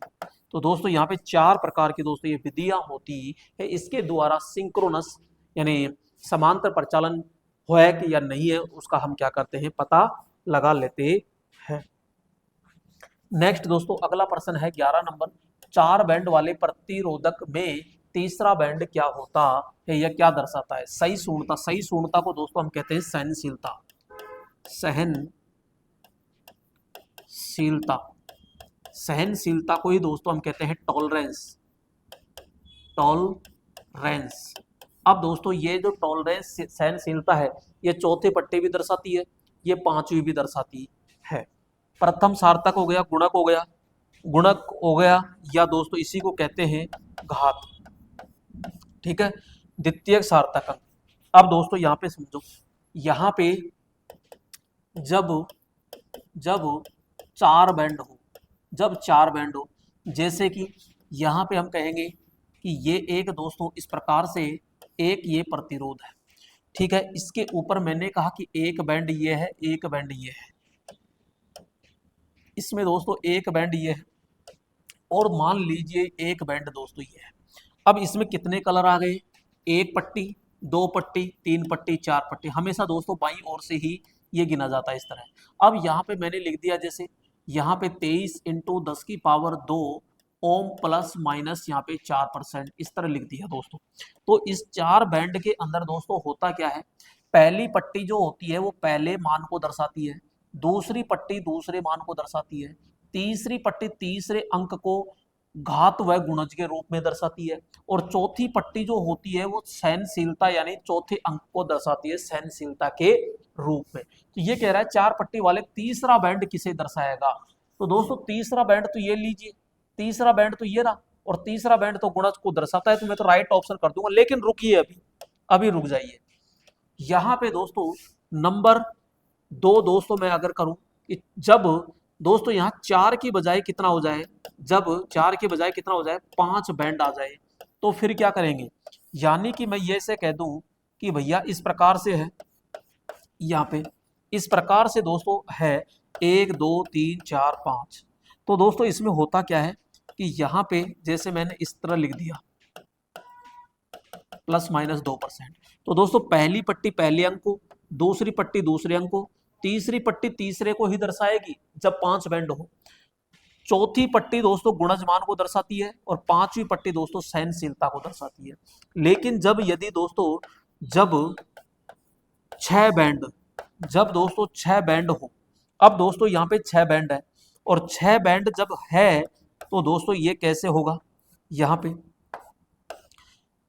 तो दोस्तों यहाँ पे 4 प्रकार की दोस्तों ये विधियां होती है, इसके द्वारा सिंक्रोनस यानी समांतर प्रचालन है कि या नहीं है उसका हम क्या करते हैं, पता लगा लेते हैं। नेक्स्ट दोस्तों अगला प्रश्न है 11 नंबर, 4 बैंड वाले प्रतिरोधक में तीसरा बैंड क्या होता है, यह क्या दर्शाता है, सही शून्यता। सही शून्यता को दोस्तों हम कहते हैं सहनशीलता, सहनशीलता, सहनशीलता को ही दोस्तों हम कहते हैं टॉलरेंस, टॉलरेंस। अब दोस्तों ये जो टॉलरेंस सहनशीलता है, ये चौथे पट्टे भी दर्शाती है, ये पांचवी भी दर्शाती है। प्रथम सार्थक हो गया, गुणक हो गया, गुणक हो गया, या दोस्तों इसी को कहते हैं घात, ठीक है, द्वितीयक सार्थक अंक। अब दोस्तों यहाँ पे समझो, यहाँ पे जब जब 4 बैंड हो, जब 4 बैंड हो, जैसे कि यहाँ पे हम कहेंगे कि ये एक दोस्तों इस प्रकार से एक ये प्रतिरोध है, ठीक है, इसके ऊपर मैंने कहा कि एक बैंड ये है, एक बैंड ये है, इसमें दोस्तों एक बैंड ये है, और मान लीजिए एक बैंड दोस्तों ये है। अब इसमें कितने कलर आ गए, एक पट्टी, दो पट्टी, तीन पट्टी, चार पट्टी, हमेशा दोस्तों बाईं ओर से ही ये गिना जाता है इस तरह। अब यहाँ पे मैंने लिख दिया, जैसे यहाँ पे 23 × 10⁻2 ओम प्लस माइनस यहाँ पे 4%, इस तरह लिख दिया दोस्तों। तो इस 4 बैंड के अंदर दोस्तों होता क्या है, पहली पट्टी जो होती है वो पहले मान को दर्शाती है, दूसरी पट्टी दूसरे मान को दर्शाती है, तीसरी पट्टी तीसरे अंक को घात व गुणज के रूप में दर्शाती है, और चौथी पट्टी जो होती है वो सहनशीलता यानी चौथे अंक को दर्शाती है सहनशीलता के रूप में। तो ये कह रहा है 4 पट्टी वाले तीसरा बैंड किसे दर्शाएगा, तो दोस्तों तीसरा बैंड तो ये लीजिए, तीसरा बैंड तो ये रहा, और तीसरा बैंड तो गुणज को दर्शाता है, तो मैं तो राइट ऑप्शन कर दूंगा। लेकिन रुकिए, अभी रुक जाइए, यहाँ पे दोस्तों नंबर 2 दोस्तों मैं अगर करूं, जब दोस्तों यहाँ 4 की बजाय कितना हो जाए, जब 4 की बजाय कितना हो जाए, 5 बैंड आ जाए, तो फिर क्या करेंगे, यानी कि मैं ये से कह दूं कि भैया इस प्रकार से है, यहाँ पे इस प्रकार से दोस्तों है 1 2 3 4 5। तो दोस्तों इसमें होता क्या है कि यहाँ पे जैसे मैंने इस तरह लिख दिया ±2%। तो दोस्तों पहली पट्टी पहले अंक को, दूसरी पट्टी दूसरे अंक को, तीसरी पट्टी तीसरे को ही दर्शाएगी जब 5 बैंड हो। चौथी पट्टी दोस्तों गुणजमान को दर्शाती है और पांचवी पट्टी दोस्तों सहनशीलता को दर्शाती है। लेकिन जब यदि दोस्तों जब 6 बैंड, जब दोस्तों 6 बैंड हो, अब दोस्तों यहाँ पे 6 बैंड है और 6 बैंड जब है तो दोस्तों ये कैसे होगा, यहाँ पे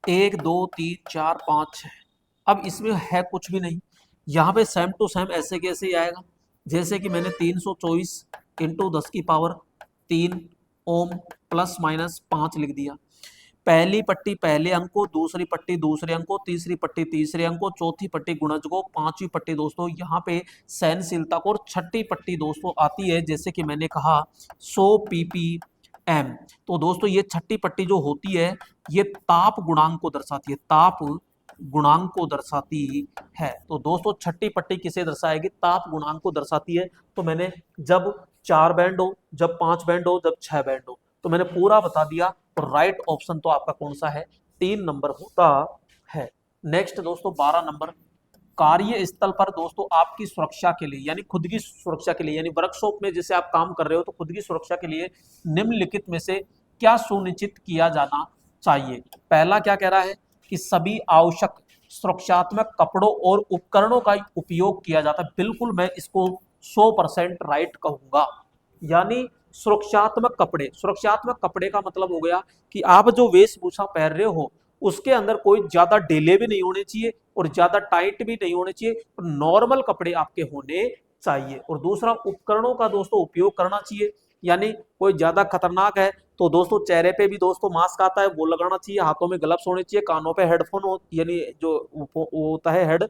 1 2 3 4 5 6। अब इसमें है कुछ भी नहीं, यहाँ पे सेम टू सेम ऐसे कैसे ही आएगा, जैसे कि मैंने 324 इंटू 10⁻³ ओम ±5 लिख दिया। पहली पट्टी पहले अंक को, दूसरी पट्टी दूसरे अंक को, तीसरी पट्टी तीसरे अंक को, चौथी पट्टी गुणज को, पांचवी पट्टी दोस्तों यहाँ पे सहनशीलता को, और छठी पट्टी दोस्तों आती है जैसे कि मैंने कहा 100 ppm। तो दोस्तों ये छठी पट्टी जो होती है ये ताप गुणांक को दर्शाती है, ताप गुणांक को दर्शाती है। तो दोस्तों छठी पट्टी किसे दर्शाएगी, ताप गुणांक को दर्शाती है। तो मैंने जब 4 बैंड हो, जब 5 बैंड हो, जब 6 बैंड हो, तो मैंने पूरा बता दिया। और राइट ऑप्शन तो आपका कौन सा है, 3 नंबर होता है। नेक्स्ट दोस्तों 12 नंबर, कार्य स्थल पर दोस्तों आपकी सुरक्षा के लिए यानी खुद की सुरक्षा के लिए, यानी वर्कशॉप में जैसे आप काम कर रहे हो तो खुद की सुरक्षा के लिए निम्नलिखित में से क्या सुनिश्चित किया जाना चाहिए। पहला क्या कह रहा है कि सभी आवश्यक सुरक्षात्मक कपड़ों और उपकरणों का उपयोग किया जाता है। बिल्कुल मैं इसको 100% राइट कहूंगा। यानी सुरक्षात्मक कपड़े, सुरक्षात्मक कपड़े का मतलब हो गया कि आप जो वेशभूषा पहन रहे हो उसके अंदर कोई ज्यादा ढीले भी नहीं होने चाहिए और ज्यादा टाइट भी नहीं होने चाहिए, नॉर्मल कपड़े आपके होने चाहिए। और दूसरा उपकरणों का दोस्तों उपयोग करना चाहिए, यानी कोई ज्यादा खतरनाक है तो दोस्तों चेहरे पे भी दोस्तों मास्क आता है वो लगाना चाहिए, हाथों में ग्लव्स होने चाहिए, कानों पे हेडफोन हो, यानी जो वो होता है हेड,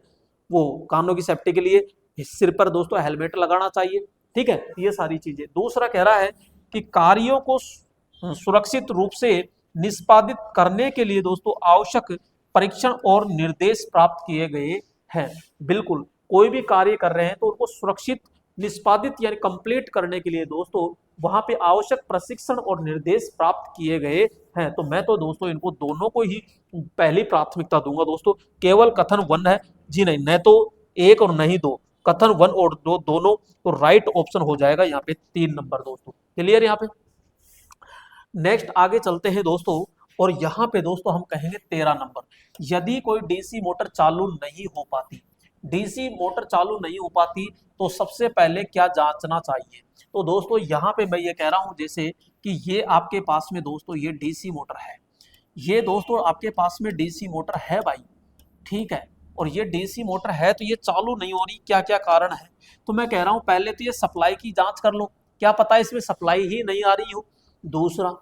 वो कानों की सेफ्टी के लिए, सिर पर दोस्तों हेलमेट लगाना चाहिए। ठीक है, ये सारी चीजें। दूसरा कह रहा है कि कार्यों को सुरक्षित रूप से निष्पादित करने के लिए दोस्तों आवश्यक परीक्षण और निर्देश प्राप्त किए गए हैं। बिल्कुल कोई भी कार्य कर रहे हैं तो उनको सुरक्षित निष्पादित यानी कंप्लीट करने के लिए दोस्तों वहां पे आवश्यक प्रशिक्षण और निर्देश प्राप्त किए गए हैं। तो मैं तो दोस्तों इनको दोनों को ही पहली प्राथमिकता दूंगा दोस्तों। केवल कथन 1 है जी नहीं, न तो 1 और न ही 2, कथन 1 और 2 दोनों, तो राइट ऑप्शन हो जाएगा यहाँ पे 3 नंबर दोस्तों। क्लियर यहाँ पे। नेक्स्ट आगे चलते हैं दोस्तों, और यहाँ पे दोस्तों हम कहेंगे 13 नंबर, यदि कोई डीसी मोटर चालू नहीं हो पाती, डीसी मोटर चालू नहीं हो पाती तो सबसे पहले क्या जांचना चाहिए। तो दोस्तों यहाँ पे मैं ये कह रहा हूँ जैसे कि ये आपके पास में दोस्तों ये डीसी मोटर है, ये दोस्तों आपके पास में डीसी मोटर है भाई, ठीक है, और ये डीसी मोटर है तो ये चालू नहीं हो रही, क्या क्या कारण है। तो मैं कह रहा हूँ पहले तो ये सप्लाई की जांच कर लो, क्या पता इसमें सप्लाई ही नहीं आ रही हो। दूसरा,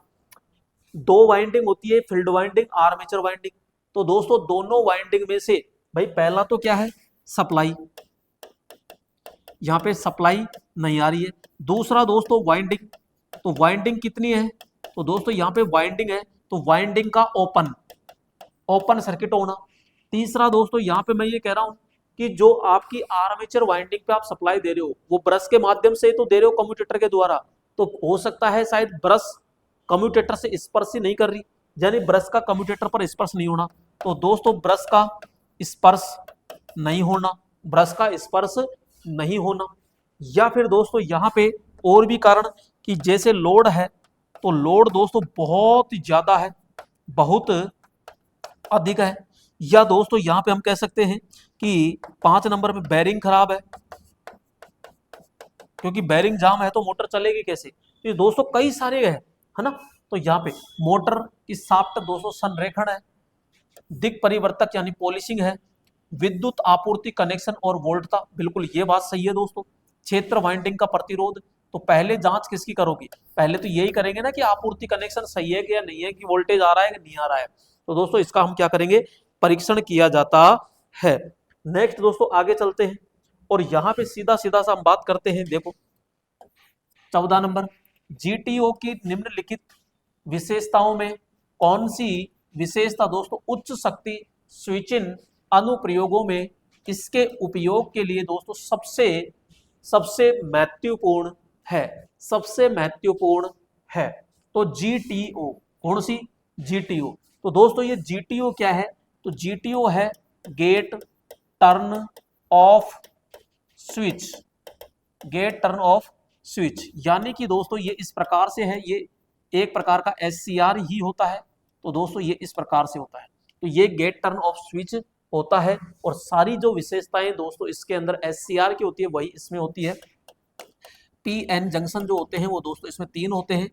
2 वाइंडिंग होती है, फील्ड वाइंडिंग, आर्मेचर वाइंडिंग। तो दोस्तों दोनों वाइंडिंग में से भाई पहला तो क्या है, सप्लाई, यहाँ पे सप्लाई नहीं आ रही है। दूसरा दोस्तों वाइंडिंग, तो वाइंडिंग कितनी है, तो दोस्तों यहाँ पे वाइंडिंग है तो वाइंडिंग का ओपन सर्किट होना। तीसरा दोस्तों यहाँ पे मैं ये कह रहा हूँ कि जो आपकी आर्मेचर वाइंडिंग पे आप सप्लाई दे रहे हो वो ब्रश के माध्यम से तो दे रहे हो कम्यूटेटर के द्वारा, तो हो सकता है शायद ब्रश कम्यूटेटर से स्पर्श ही नहीं कर रही, यानी ब्रश का कम्यूटेटर पर स्पर्श नहीं होना। तो दोस्तों ब्रश का स्पर्श नहीं होना, ब्रश का स्पर्श नहीं होना। या फिर दोस्तों यहाँ पे और भी कारण कि जैसे लोड है तो लोड दोस्तों बहुत ज्यादा है, बहुत अधिक है। या दोस्तों यहाँ पे हम कह सकते हैं कि 5 नंबर में बैरिंग खराब है, क्योंकि बैरिंग जाम है तो मोटर चलेगी कैसे। तो ये दोस्तों कई सारे है ना। तो यहाँ पे मोटर की शाफ्ट दोस्तों संरेखण है, दिक परिवर्तक यानी पॉलिशिंग है, विद्युत आपूर्ति कनेक्शन और वोल्टता, बिल्कुल ये बात सही है दोस्तों। क्षेत्र वाइंडिंग का प्रतिरोध, तो पहले जांच किसकी करोगी, पहले तो यही करेंगे ना कि आपूर्ति कनेक्शन सही है कि या नहीं है, कि वोल्टेज आ रहा है कि नहीं आ रहा है। तो दोस्तों इसका हम क्या करेंगे, परीक्षण किया जाता है। नेक्स्ट दोस्तों आगे चलते हैं, और यहाँ पे सीधा सीधा सा हम बात करते हैं। देखो 14 नंबर, जीटीओ की निम्नलिखित विशेषताओं में कौन सी विशेषता दोस्तों उच्च शक्ति स्विचिंग अनुप्रयोगों में इसके उपयोग के लिए दोस्तों सबसे सबसे महत्वपूर्ण है, सबसे महत्वपूर्ण है। तो जीटीओ, कौन सी? जीटीओ। तो दोस्तों ये जीटीओ क्या है? तो जीटीओ है gate turn off switch, gate turn off switch. यानी कि दोस्तों ये इस प्रकार से है, ये एक प्रकार का एससीआर ही होता है। तो दोस्तों ये इस प्रकार से होता है। तो ये गेट टर्न ऑफ स्विच होता है और सारी जो विशेषताएं दोस्तों इसके अंदर एससीआर की होती है वही इसमें होती है। पीएन जंक्शन जो होते हैं वो दोस्तों इसमें 3 होते हैं।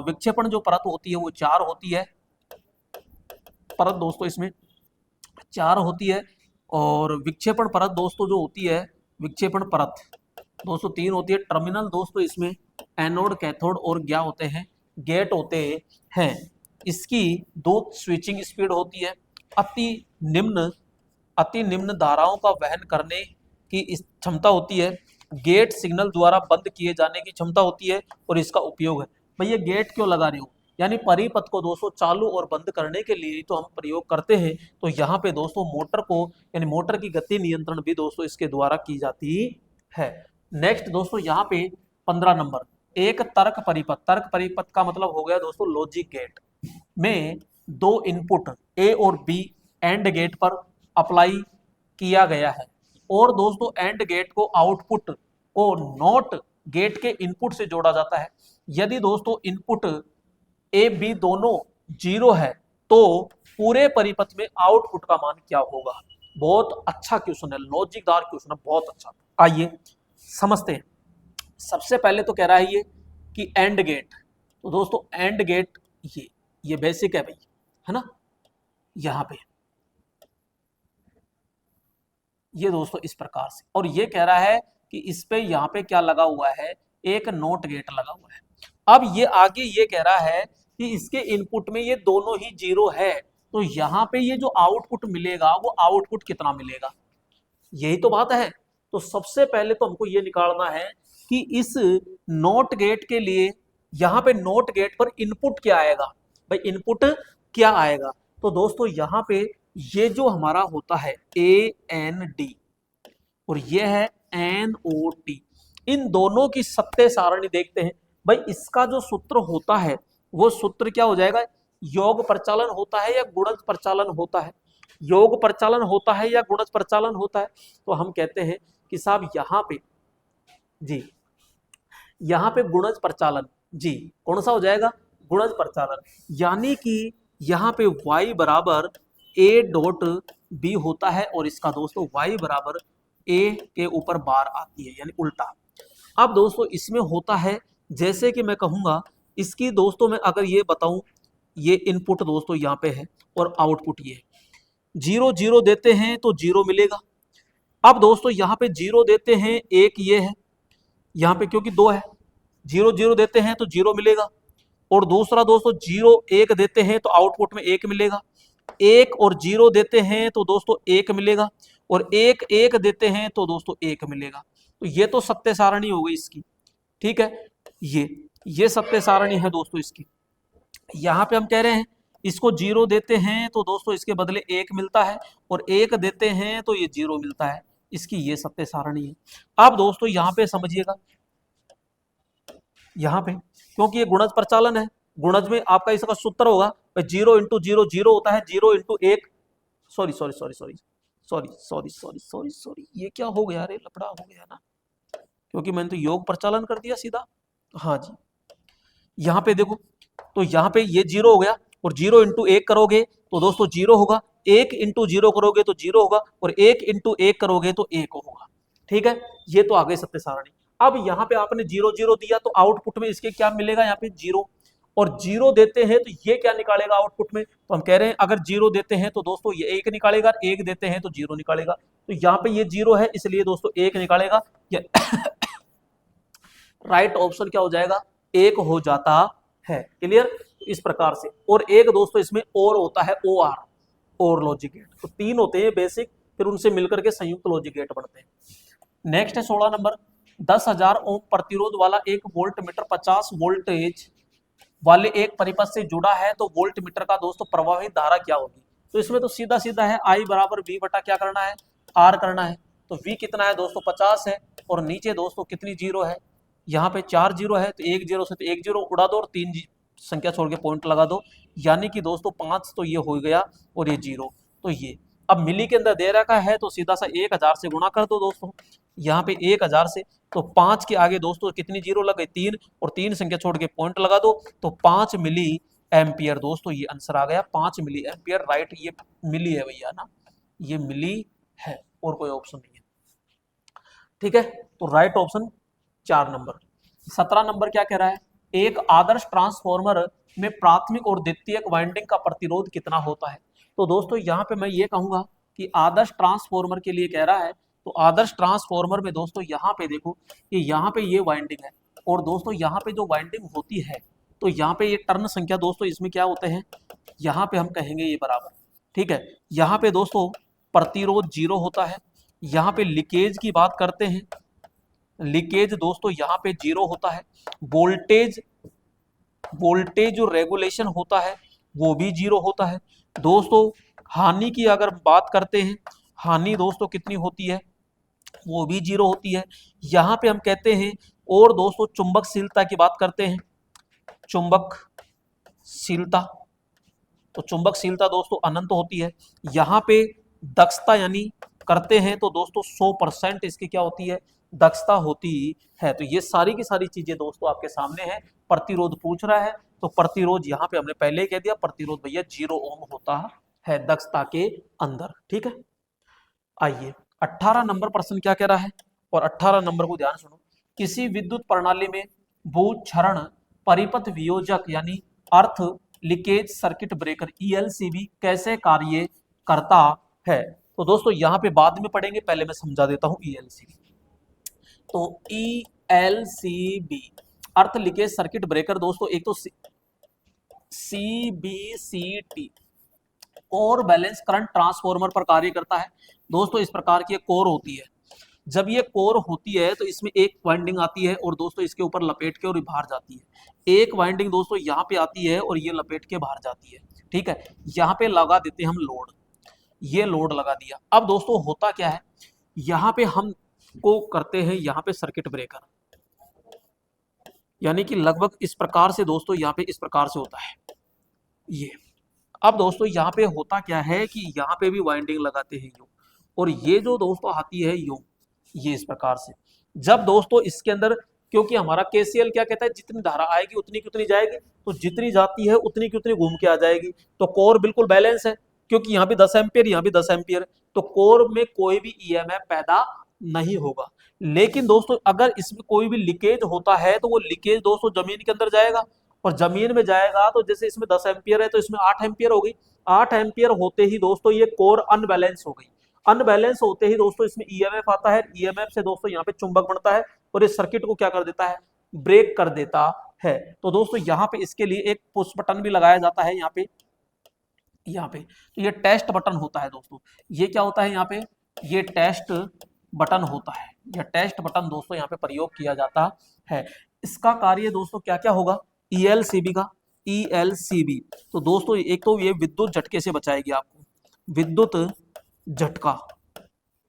विक्षेपण जो परत होती है वो 4 होती है, परत दोस्तों इसमें 4 होती है। और विक्षेपण परत दोस्तों जो होती है, विक्षेपण परत दोस्तों 3 होती है। टर्मिनल दोस्तों इसमें एनोड, कैथोड और क्या होते हैं? गेट होते हैं। इसकी 2 स्विचिंग स्पीड होती है। अति निम्न धाराओं का वहन करने की क्षमता होती है। गेट सिग्नल द्वारा बंद किए जाने की क्षमता होती है और इसका उपयोग है। भैया गेट क्यों लगा रहे हो? यानी परिपथ को दोस्तों चालू और बंद करने के लिए तो हम प्रयोग करते हैं। तो यहाँ पे दोस्तों मोटर को, यानी मोटर की गति नियंत्रण भी दोस्तों इसके द्वारा की जाती है। नेक्स्ट दोस्तों यहाँ पे 15 नंबर, एक तर्क परिपथ। तर्क परिपथ का मतलब हो गया दोस्तों लॉजिक गेट में 2 इनपुट ए और बी एंड गेट पर अप्लाई किया गया है और दोस्तों एंड गेट को आउटपुट को नॉट गेट के इनपुट से जोड़ा जाता है। यदि दोस्तों इनपुट ए बी दोनों 0 है तो पूरे परिपथ में आउटपुट का मान क्या होगा? बहुत अच्छा क्वेश्चन है, लॉजिकदार क्वेश्चन है, बहुत अच्छा। आइए समझते हैं। सबसे पहले तो कह रहा है ये कि एंड गेट। तो दोस्तों एंड गेट ये बेसिक है भाई, है ना? यहां पे ये दोस्तों इस प्रकार से, और ये कह रहा है कि इस पे यहाँ पे क्या लगा हुआ है? एक नोट गेट लगा हुआ है। अब ये आगे ये कह रहा है कि इसके इनपुट में ये दोनों ही 0 है, तो यहाँ पे ये जो आउटपुट मिलेगा वो आउटपुट कितना मिलेगा? यही तो बात है। तो सबसे पहले तो हमको ये निकालना है कि इस नोट गेट के लिए यहाँ पे नोट गेट पर इनपुट क्या आएगा? भाई इनपुट क्या आएगा? तो दोस्तों यहाँ पे ये जो हमारा होता है ए एन डी और ये है एन ओ टी, इन दोनों की सत्य सारणी देखते हैं। भाई इसका जो सूत्र होता है वो सूत्र क्या हो जाएगा? योग प्रचालन होता है या गुणज प्रचालन होता है? योग प्रचालन होता है या गुणज प्रचालन होता है? तो हम कहते हैं कि साहब यहाँ पे जी, यहाँ पे गुणज प्रचालन जी, कौन सा हो जाएगा? गुणज प्रचालन। यानी कि यहाँ पे y बराबर a डॉट b होता है और इसका दोस्तों y बराबर a के ऊपर बार आती है, यानी उल्टा। अब दोस्तों इसमें होता है, जैसे कि मैं कहूंगा इसकी दोस्तों मैं अगर ये बताऊं, ये इनपुट दोस्तों यहाँ पे है और आउटपुट ये है। 0 0 देते हैं तो 0 मिलेगा। अब दोस्तों यहाँ पे 0 देते हैं, एक ये है यहाँ पे क्योंकि 2 है, 0 0 देते हैं तो 0 मिलेगा। और दूसरा दोस्तों 0 1 देते हैं तो आउटपुट में 1 मिलेगा। 1 और 0 देते हैं तो दोस्तों 1 मिलेगा और 1 1 देते हैं तो दोस्तों 1 मिलेगा। तो ये तो सत्य सारणी हो गई इसकी, ठीक है? ये सत्य सारणी है दोस्तों इसकी। यहाँ पे हम कह रहे हैं इसको 0 देते हैं तो दोस्तों इसके बदले 1 मिलता है और 1 देते हैं तो ये 0 मिलता है। इसकी ये सत्य सारणी है। अब दोस्तों यहाँ पे समझिएगा, यहाँ पे क्योंकि ये गुणज प्रचालन है, गुणज में आपका इसका सूत्र होगा 0 इंटू 0 0 होता है, 0 इंटू 1 सॉरी ये क्या हो गया? अरे लफड़ा हो गया ना, क्योंकि मैंने तो योग प्रचालन कर दिया सीधा। हाँ जी, यहाँ पे देखो, तो यहाँ पे ये 0 हो गया और 0 इंटू 1 करोगे तो दोस्तों 0 होगा, 1 इंटू 0 करोगे तो 0 होगा और 1 इंटू 1 करोगे तो 1 होगा, ठीक है? ये तो आ गई सत्य सारणी। अब यहाँ पे आपने 0 0 दिया तो आउटपुट में इसके क्या मिलेगा? यहाँ पे 0 और 0 देते हैं तो ये क्या निकालेगा आउटपुट में? तो हम कह रहे हैं अगर 0 देते हैं तो दोस्तों ये 1 निकालेगा, 1 देते हैं तो 0 निकालेगा। तो यहाँ पे ये 0 है इसलिए दोस्तों 1 निकालेगा। राइट ऑप्शन क्या हो जाएगा? 1 हो जाता है। क्लियर? इस प्रकार से। और एक दोस्तों इसमें और होता है OR, और लॉजिक गेट। तो 3 होते हैं बेसिक, फिर उनसे मिलकर के संयुक्त लॉजिक गेट बनते हैं। नेक्स्ट है 16 नंबर, 10,000 ओम प्रतिरोध वाला एक वोल्ट मीटर 50 वोल्टेज वाले एक परिपथ से जुड़ा है तो वोल्ट मीटर का दोस्तों प्रवाहित धारा क्या होगी? तो इसमें तो सीधा सीधा है I बराबर V बटा क्या करना है? R करना है। तो V कितना है दोस्तों? 50 है और नीचे दोस्तों कितनी जीरो है, यहाँ पे 4 जीरो है, तो एक जीरो से तो एक जीरो उड़ा दो और तीन संख्या छोड़ के पॉइंट लगा दो, यानी कि दोस्तों 5 तो ये हो गया और ये जीरो। तो ये अब मिली के अंदर दे रखा है तो सीधा सा 1000 से गुणा कर दो दोस्तों, यहाँ पे 1000 से, तो 5 के आगे दोस्तों कितनी जीरो लग गई, 3, और 3 संख्या छोड़ के पॉइंट लगा दो, तो 5 मिली एम्पियर दोस्तों ये आंसर आ गया, 5 मिली एम्पियर, राइट, ये मिली है भैया ना, ये मिली है और कोई ऑप्शन नहीं है, ठीक है। तो राइट ऑप्शन 4 नंबर। 17 नंबर क्या कह रहा है, एक आदर्श ट्रांसफॉर्मर में प्राथमिक और द्वितीयक वाइंडिंग का प्रतिरोध कितना होता है। तो दोस्तों यहाँ पे मैं ये कहूंगा कि आदर्श ट्रांसफॉर्मर के लिए कह रहा है, तो आदर्श ट्रांसफॉर्मर में दोस्तों यहाँ पे देखो कि यहाँ पे ये वाइंडिंग है, और दोस्तों यहाँ पे जो वाइंडिंग होती है, तो यहाँ पे ये टर्न संख्या दोस्तों इसमें क्या होते हैं, यहाँ पे हम कहेंगे ये बराबर, ठीक है। यहाँ पे दोस्तों प्रतिरोध 0 होता है, यहाँ पे लीकेज की बात करते हैं, लीकेज दोस्तों यहाँ पे 0 होता है, वोल्टेज वोल्टेज जो रेगुलेशन होता है वो भी 0 होता है दोस्तों। हानि की अगर बात करते हैं, हानि दोस्तों कितनी होती है, वो भी 0 होती है। यहाँ पे हम कहते हैं, और दोस्तों चुंबकशीलता की बात करते हैं, चुंबकशीलता, तो चुंबकशीलता दोस्तों अनंत होती है। यहाँ पे दक्षता यानी करते हैं तो दोस्तों 100% इसकी क्या होती है, दक्षता होती है। तो ये सारी की सारी चीजें दोस्तों आपके सामने है। प्रतिरोध पूछ रहा है, तो प्रतिरोध यहाँ पे हमने पहले ही कह दिया, प्रतिरोध भैया 0 ओम होता है दक्षता के अंदर, ठीक है। आइए 18 नंबर प्रश्न क्या कह रहा है, और 18 नंबर को ध्यान सुनो, किसी विद्युत प्रणाली में भू क्षरण परिपथ वियोजक यानी अर्थ लीकेज सर्किट ब्रेकर ELCB कैसे कार्य करता है। तो दोस्तों यहाँ पे बाद में पढ़ेंगे, पहले मैं समझा देता हूं ELCB। तो ELCB अर्थ लीकेज सर्किट ब्रेकर दोस्तों, एक तो CBCT core balance current transformer पर कार्य करता है दोस्तों। इस प्रकार की कोर होती है, जब ये कोर होती है तो इसमें एक वाइंडिंग आती है और दोस्तों इसके ऊपर लपेट के और बाहर जाती है, एक वाइंडिंग दोस्तों यहाँ पे आती है और ये लपेट के बाहर जाती है, ठीक है। यहाँ पे लगा देते हैं हम लोड, ये लोड लगा दिया। अब दोस्तों होता क्या है, यहाँ पे हम को करते हैं यहाँ पे सर्किट ब्रेकर, यानी कि लगभग इस प्रकार से दोस्तों, यहाँ पे इस प्रकार से होता है ये। अब दोस्तों यहाँ पे होता क्या है कि यहाँ पे भी वाइंडिंग लगाते हैं यूं, और ये जो दोस्तों आती है यूं, ये इस प्रकार से। जब दोस्तों इसके अंदर, क्योंकि हमारा KCL क्या कहता है, जितनी धारा आएगी उतनी की उतनी जाएगी, तो जितनी जाती है उतनी की उतनी घूम के आ जाएगी। तो कोर बिल्कुल बैलेंस है, क्योंकि यहाँ भी 10 एम्पियर, यहाँ भी 10 एम्पियर, तो कोर में कोई भी EMF पैदा नहीं होगा। लेकिन दोस्तों अगर इसमें कोई भी लीकेज होता है तो वो लीकेज दोस्तों जमीन के अंदर जाएगा, और जमीन में जाएगा तो जैसे इसमें 10 एम्पियर है तो इसमें 8 एम्पियर हो गई। 8 एम्पियर होते ही दोस्तों ये कोर अनबैलेंस हो गई। अनबैलेंस होते ही दोस्तों इसमें EMF आता है, EMF से दोस्तों यहाँ पे चुंबक बनता है और इस सर्किट को क्या कर देता है, ब्रेक कर देता है। तो दोस्तों यहाँ पे इसके लिए एक पुश बटन भी लगाया जाता है, यहाँ पे तो ये टेस्ट बटन होता है दोस्तों। ये क्या होता है, यहाँ पे ये टेस्ट बटन होता है, यह टेस्ट बटन दोस्तों यहाँ पे प्रयोग किया जाता है। इसका कार्य दोस्तों क्या क्या होगा, ELCB का, ELCB तो दोस्तों एक तो ये विद्युत झटके से बचाएगी आपको,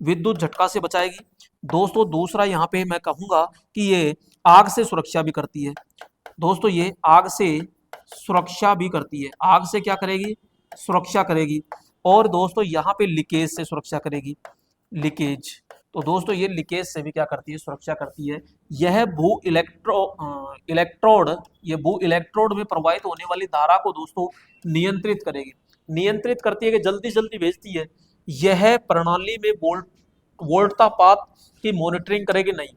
विद्युत झटका से बचाएगी दोस्तों। दूसरा यहाँ पे मैं कहूंगा कि ये आग से सुरक्षा भी करती है दोस्तों, ये आग से सुरक्षा भी करती है, आग से क्या करेगी, सुरक्षा करेगी। और दोस्तों यहाँ पे लीकेज से सुरक्षा करेगी, लीकेज, तो दोस्तों ये लीकेज से भी क्या करती है, सुरक्षा करती है। यह भू इलेक्ट्रोड में प्रवाहित होने वाली धारा को दोस्तों नियंत्रित करेगी, नियंत्रित करती है कि जल्दी जल्दी भेजती है। यह प्रणाली में वोल्टापात की मॉनिटरिंग करेगी नहीं।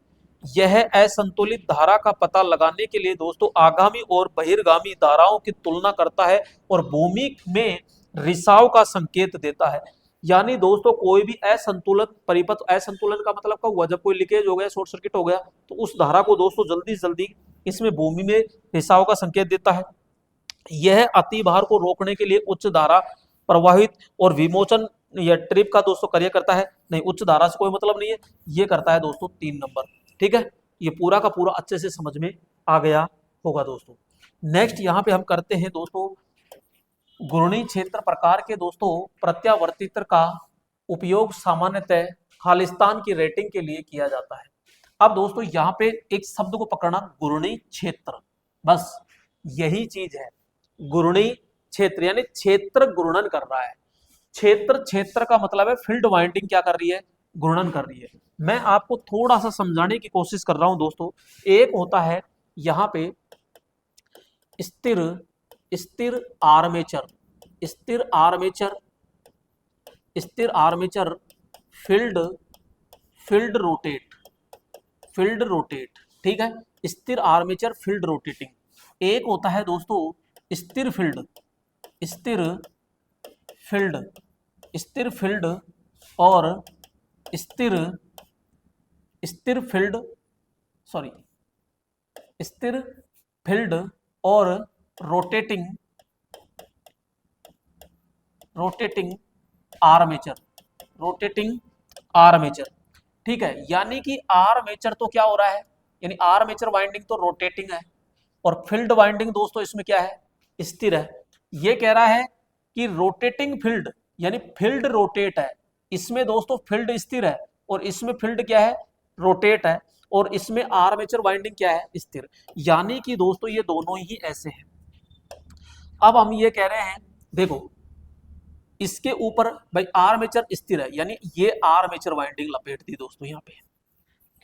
यह असंतुलित धारा का पता लगाने के लिए दोस्तों आगामी और बहिर्गामी धाराओं की तुलना करता है और भूमि में रिसाव का संकेत देता है। यानी दोस्तों कोई भी असंतुलन परिपथ, असंतुलन का मतलब क्या हुआ, जब कोई लीकेज हो गया, शॉर्ट सर्किट हो गया, तो उस धारा को दोस्तों जल्दी जल्दी इसमें भूमि में रिसाव का संकेत देता है। यह अतिभार को रोकने के लिए उच्च धारा प्रवाहित और विमोचन या ट्रिप का दोस्तों कार्य करता है। नहीं, उच्च धारा से कोई मतलब नहीं है, ये करता है दोस्तों 3 नंबर, ठीक है। ये पूरा का पूरा अच्छे से समझ में आ गया होगा दोस्तों। नेक्स्ट यहाँ पे हम करते हैं दोस्तों घूर्णी क्षेत्र प्रकार के दोस्तों प्रत्यावर्तित्र का उपयोग सामान्यतः खालिस्तान की रेटिंग के लिए किया जाता है। अब दोस्तों यहाँ पे एक शब्द को पकड़ना, घूर्णी क्षेत्र, बस यही चीज है, घूर्णी क्षेत्र यानी क्षेत्र घूर्णन कर रहा है। क्षेत्र, क्षेत्र का मतलब है फील्ड वाइंडिंग क्या कर रही है, घूर्णन कर रही है। मैं आपको थोड़ा सा समझाने की कोशिश कर रहा हूं दोस्तों। एक होता है यहाँ पे स्थिर, स्थिर आर्मेचर, स्थिर आर्मेचर, स्थिर armature, field, field rotate, field rotate, ठीक है, स्थिर आर्मेचर फील्ड रोटेटिंग। एक होता है दोस्तों स्थिर फील्ड, स्थिर फील्ड, स्थिर फील्ड और स्थिर, स्थिर फील्ड, सॉरी, स्थिर फील्ड और rotating, rotating armature, rotating armature, ठीक है। यानी कि आर्मेचर तो क्या हो रहा है, यानी आर्मेचर वाइंडिंग तो रोटेटिंग है और फील्ड वाइंडिंग दोस्तों इसमें क्या है, स्थिर है। ये कह रहा है कि रोटेटिंग फील्ड यानी फील्ड रोटेट है, इसमें दोस्तों फील्ड स्थिर है और इसमें फील्ड क्या है, रोटेट है, और इसमें आर्मेचर वाइंडिंग क्या है, स्थिर। यानी कि दोस्तों ये दोनों ही ऐसे हैं। अब हम ये कह रहे हैं, देखो इसके ऊपर भाई आर्मेचर स्थिर है, यानी ये आर्मेचर वाइंडिंग लपेट दी दोस्तों यहाँ पे,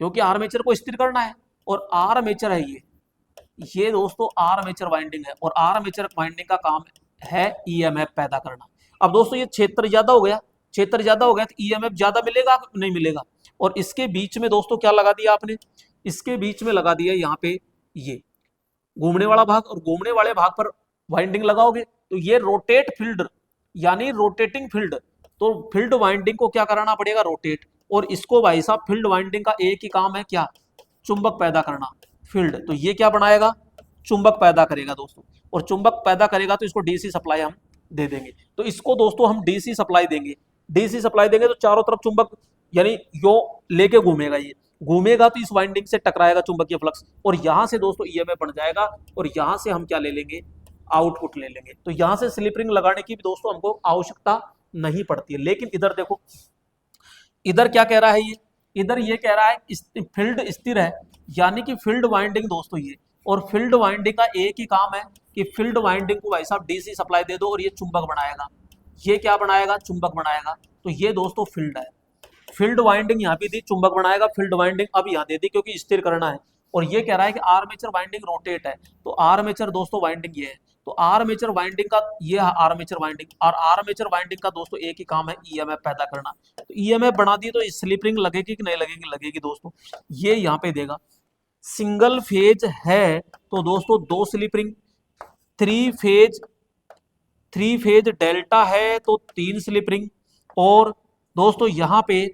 क्योंकि आर्मेचर को स्थिर करना है और आर्मेचर है ये दोस्तों आर्मेचर वाइंडिंग है और आर्मेचर वाइंडिंग का काम है ईएमएफ पैदा करना। अब दोस्तों ये क्षेत्र ज्यादा हो गया, क्षेत्र ज्यादा हो गया तो ईएमएफ ज्यादा मिलेगा नहीं मिलेगा, और इसके बीच में दोस्तों क्या लगा दिया आपने, इसके बीच में लगा दिया यहाँ पे ये घूमने वाला भाग, और घूमने वाले भाग पर वाइंडिंग लगाओगे तो ये रोटेट फील्ड यानी रोटेटिंग फील्ड, तो फील्ड वाइंडिंग को क्या कराना पड़ेगा, रोटेट, और इसको भाई साहब फील्ड वाइंडिंग का एक ही काम है क्या, चुंबक पैदा करना, फील्ड, तो ये क्या बनाएगा, चुंबक पैदा करेगा दोस्तों, और चुंबक पैदा करेगा तो इसको डीसी सप्लाई हम दे देंगे। तो इसको दोस्तों हम डीसी सप्लाई देंगे, डीसी सप्लाई देंगे तो चारों तरफ चुंबक यानी यो लेके घूमेगा, ये घूमेगा तो इस वाइंडिंग से टकराएगा चुंबकीय फ्लक्स, और यहां से दोस्तों ईएमएफ बन जाएगा, और यहां से हम क्या ले लेंगे, आउटपुट ले लेंगे। तो यहां से स्लिप रिंग लगाने की भी दोस्तों हमको आवश्यकता नहीं पड़ती है। लेकिन इधर देखो, इधर क्या कह रहा है ये, इधर ये कह रहा है फील्ड स्थिर है, यानी कि फील्ड वाइंडिंग दोस्तों ये, और फील्ड वाइंडिंग का एक ही काम है कि फील्ड वाइंडिंग को भाई साहब डीसी सप्लाई दे दो और ये चुंबक बनाएगा, ये क्या बनाएगा, चुंबक बनाएगा। तो ये दोस्तों फील्ड है, फील्ड वाइंडिंग यहाँ पे दी, चुंबक बनाएगा, फील्ड वाइंडिंग अब यहाँ दे दी क्योंकि स्थिर करना है। और ये कह रहा है कि आर्मेचर वाइंडिंग रोटेट है, तो आर्मेचर दोस्तों वाइंडिंग ये है, तो आर्मेचर वाइंडिंग का ये है आर्मेचर वाइंडिंग, और आर्मेचर वाइंडिंग का दोस्तों एक ही काम है ईएमएफ पैदा करना। तो ईएमएफ बना दी तो स्लिप रिंग लगेगी कि नहीं लगेगी, लगेगी दोस्तों, ये यहाँ पे देगा। सिंगल फेज है तो दोस्तों दो slip ring, three phase, three phase delta है तो तीन स्लिप रिंग, और दोस्तों यहाँ पे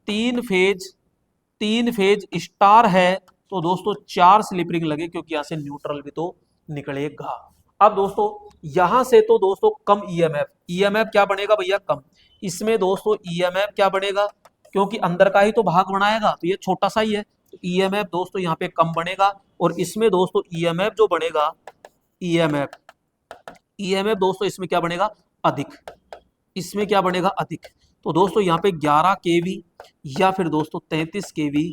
तीन फेज स्टार है तो दोस्तों चार स्लिप रिंग लगे, क्योंकि यहाँ से न्यूट्रल भी तो निकलेगा। अब दोस्तों यहां से तो दोस्तों कम ईएमएफ, ईएमएफ क्या बनेगा भैया, कम। इसमें दोस्तों ईएमएफ क्या बनेगा, क्योंकि अंदर का ही तो भाग बनाएगा तो ये छोटा सा ही है, तो ईएमएफ दोस्तों यहाँ पे कम बनेगा। और इसमें दोस्तों ईएमएफ जो बनेगा, ईएमएफ, ईएमएफ दोस्तों इसमें क्या बनेगा, अधिक, इसमें क्या बनेगा, अधिक। तो दोस्तों यहाँ पे 11 केवी या फिर दोस्तों 33 केवी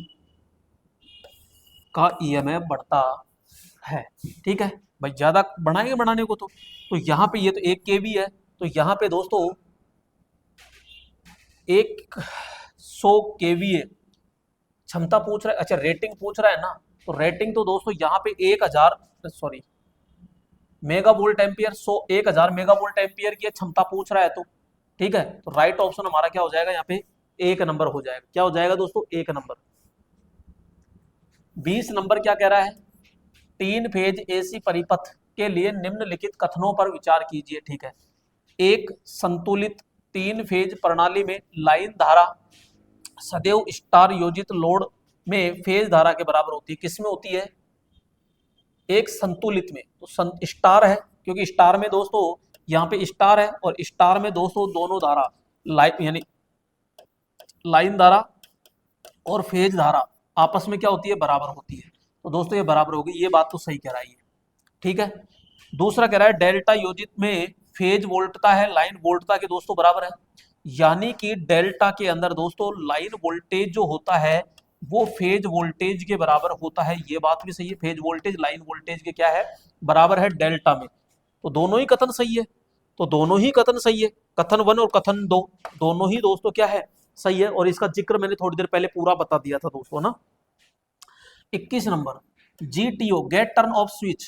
का ईएमएफ बढ़ता है, ठीक है भाई, ज्यादा बढ़ाएंगे बनाने को तो यहाँ पे ये तो 1 केवी है, तो यहाँ पे दोस्तों 100 केवीए क्षमता पूछ रहा है, अच्छा रेटिंग पूछ रहा है ना, तो रेटिंग तो दोस्तों यहाँ पे 1000 sorry mega volt ampere, 1000 mega volt ampere की क्षमता पूछ रहा है, तो ठीक है, तो राइट ऑप्शन हमारा क्या हो जाएगा, यहाँ पे 1 नंबर हो जाएगा, क्या हो जाएगा दोस्तों, 1 नंबर। 20 नंबर क्या कह रहा है, 3 फेज एसी परिपथ के लिए निम्नलिखित कथनों पर विचार कीजिए, ठीक है। एक संतुलित 3 फेज प्रणाली में लाइन धारा सदैव स्टार योजित लोड में फेज धारा के बराबर होती है, किसमें होती है, एक संतुलित में, तो स्टार है, क्योंकि स्टार में दोस्तों यहाँ पे स्टार है, और स्टार में दोस्तों दोनों धारा लाइन यानी लाइन धारा और फेज धारा आपस में क्या होती है, बराबर होती है, तो दोस्तों ये बराबर होगी, ये बात तो सही कह रहा है, ठीक है। दूसरा कह रहा है डेल्टा योजित में फेज वोल्टता है लाइन वोल्टता के दोस्तों बराबर है, यानी कि डेल्टा के अंदर दोस्तों लाइन वोल्टेज जो होता है वो फेज वोल्टेज के बराबर होता है, ये बात भी सही है। फेज वोल्टेज लाइन वोल्टेज के क्या है, बराबर है डेल्टा में। तो दोनों ही कथन सही है, तो दोनों ही कथन सही है, कथन 1 और कथन 2 दोनों ही दोस्तों क्या है, सही है। और इसका जिक्र मैंने थोड़ी देर पहले पूरा बता दिया था दोस्तों ना। 21 number, GTO gate turn off switch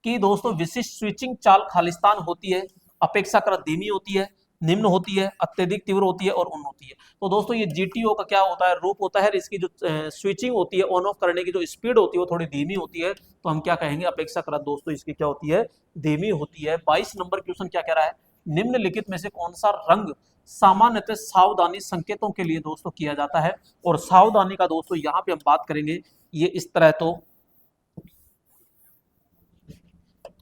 की दोस्तों विशिष्ट स्विचिंग चाल खालिस्तान होती है, अपेक्षाकृत धीमी होती है, निम्न होती है, अत्यधिक तीव्र होती है और उन होती है। तो दोस्तों ये GTO का क्या होता है, रूप होता है। इसकी जो स्विचिंग होती है, ऑन ऑफ करने की जो स्पीड होती है वो थोड़ी धीमी होती है, तो हम क्या कहेंगे, अपेक्षाकृत दोस्तों इसकी क्या होती है, धीमी होती है। 22 नंबर क्वेश्चन क्या कह रहा है, निम्नलिखित में से कौन सा रंग सामान्यतः सावधानी संकेतों के लिए दोस्तों किया जाता है। और सावधानी का दोस्तों यहाँ पे हम बात करेंगे, ये इस तरह तो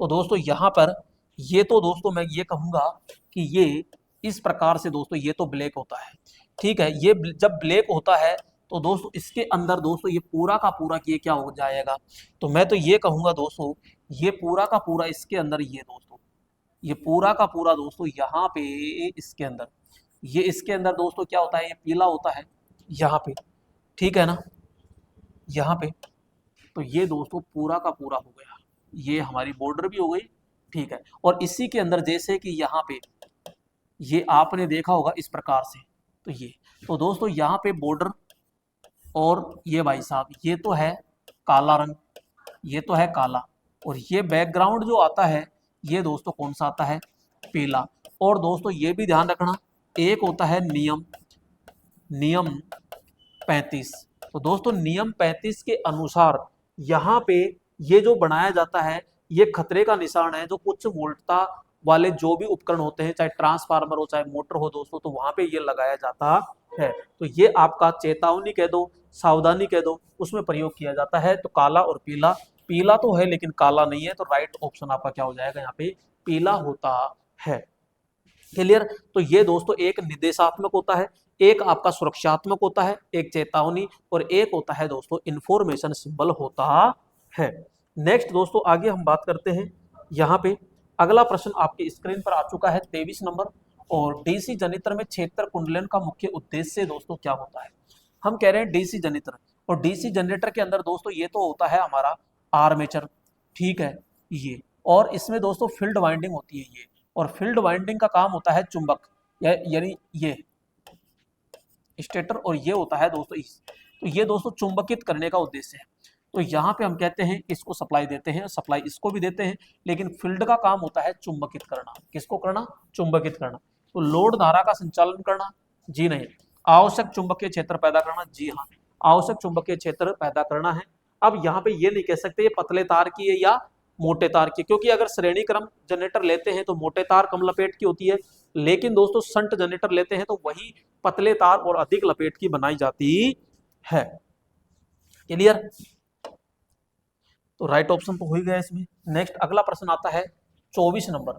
दोस्तों यहाँ पर ये तो दोस्तों मैं ये कहूंगा कि ये इस प्रकार से दोस्तों ये तो ब्लैक होता है, ठीक है। ये जब ब्लैक होता है तो दोस्तों इसके अंदर दोस्तों ये पूरा का पूरा ये क्या हो जाएगा, तो मैं तो ये कहूंगा दोस्तों ये पूरा का पूरा इसके अंदर ये दोस्तों ये पूरा का पूरा दोस्तों यहाँ पे इसके अंदर ये इसके अंदर दोस्तों क्या होता है, ये पीला होता है यहाँ पे, ठीक है ना, यहाँ पे। तो ये दोस्तों पूरा का पूरा हो गया, ये हमारी बॉर्डर भी हो गई, ठीक है। और इसी के अंदर जैसे कि यहाँ पे ये आपने देखा होगा इस प्रकार से, तो ये तो दोस्तों यहाँ पे बॉर्डर और ये भाई साहब ये तो है काला रंग, ये तो है काला, और ये बैकग्राउंड जो आता है ये दोस्तों कौन सा आता है, पीला। और दोस्तों ये भी ध्यान रखना, एक होता है नियम 35। तो दोस्तों नियम 35 के अनुसार यहाँ पे ये जो बनाया जाता है ये खतरे का निशान है। जो उच्च वोल्टता वाले जो भी उपकरण होते हैं, चाहे ट्रांसफार्मर हो चाहे मोटर हो दोस्तों, तो वहां पे ये लगाया जाता है। तो ये आपका चेतावनी कह दो, सावधानी कह दो, उसमें प्रयोग किया जाता है। तो काला और पीला, पीला तो है लेकिन काला नहीं है, तो राइट ऑप्शन आपका क्या हो जाएगा, यहाँ पे पीला होता है। क्लियर। तो ये दोस्तों एक निर्देशात्मक होता है, एक आपका सुरक्षात्मक होता है, एक चेतावनी, और एक होता है दोस्तों इंफॉर्मेशन सिंबल होता है। नेक्स्ट दोस्तों आगे हम बात करते हैं, यहाँ पे अगला प्रश्न आपकी स्क्रीन पर आ चुका है 23 नंबर। और डीसी जनरेटर में क्षेत्र कुंडलन का मुख्य उद्देश्य दोस्तों क्या होता है। हम कह रहे हैं डीसी जनरेटर, और डीसी जनरेटर के अंदर दोस्तों ये तो होता है हमारा आर्मेचर, ठीक है ये, और इसमें दोस्तों फील्ड वाइंडिंग होती है ये, और फील्ड वाइंडिंग का काम होता है चुंबक, यानी ये स्टेटर, और ये होता है दोस्तों तो ये दोस्तों चुंबकित करने का उद्देश्य है। तो यहाँ पे हम कहते हैं इसको सप्लाई देते हैं, सप्लाई इसको भी देते हैं, लेकिन फील्ड का काम होता है चुंबकित करना। किसको करना, चुंबकित करना। तो लोड धारा का संचालन करना, जी नहीं। आवश्यक चुंबकीय क्षेत्र पैदा करना, जी हाँ, आवश्यक चुंबकीय क्षेत्र पैदा करना है। अब यहाँ पे ये नहीं कह सकते ये पतले तार की है या मोटे तार की, क्योंकि अगर श्रेणी क्रम जनरेटर लेते हैं तो मोटे तार कम लपेट की होती है, लेकिन दोस्तों संट जनरेटर लेते हैं तो वही पतले तार और अधिक लपेट की बनाई जाती है। क्लियर। तो राइट ऑप्शन तो हो ही गया इसमें। नेक्स्ट अगला प्रश्न आता है 24 नंबर,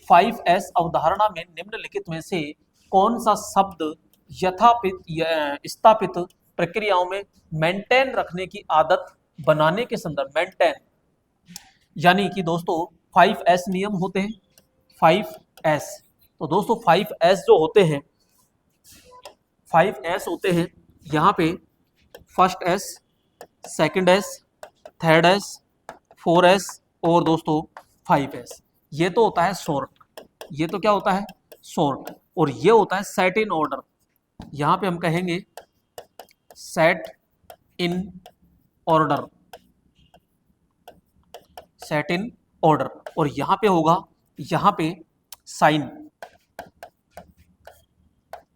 5S अवधारणा में निम्नलिखित में से कौन सा शब्द यथापित स्थापित प्रक्रियाओं में मेंटेन रखने की आदत बनाने के संदर्भ, मेंटेन यानी कि दोस्तों 5S नियम होते हैं, 5S। तो दोस्तों 5S जो होते हैं, 5S होते हैं यहाँ पे first S, second S, third S, 4S और दोस्तों 5S। ये तो होता है शॉर्ट, ये तो क्या होता है शॉर्ट, और ये होता है सेट इन ऑर्डर। यहाँ पे हम कहेंगे set in order, set in order. और यहाँ पे होगा, यहाँ पे साइन,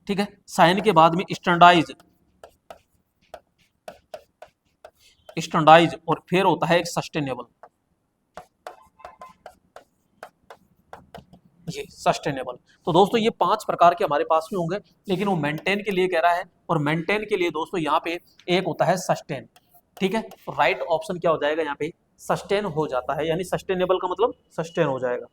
ठीक है, साइन के बाद में स्टैंडर्डाइज, स्टैंडर्डाइज, और फिर होता है एक सस्टेनेबल, ये सस्टेनेबल। तो दोस्तों ये 5 प्रकार के हमारे पास में होंगे, लेकिन वो मेंटेन के लिए कह रहा है, और मेंटेन के लिए दोस्तों यहाँ पे एक होता है सस्टेन, ठीक है। तो राइट ऑप्शन क्या हो जाएगा, यहाँ पे सस्टेन हो जाता है, यानी सस्टेनेबल का मतलब सस्टेन हो जाएगा।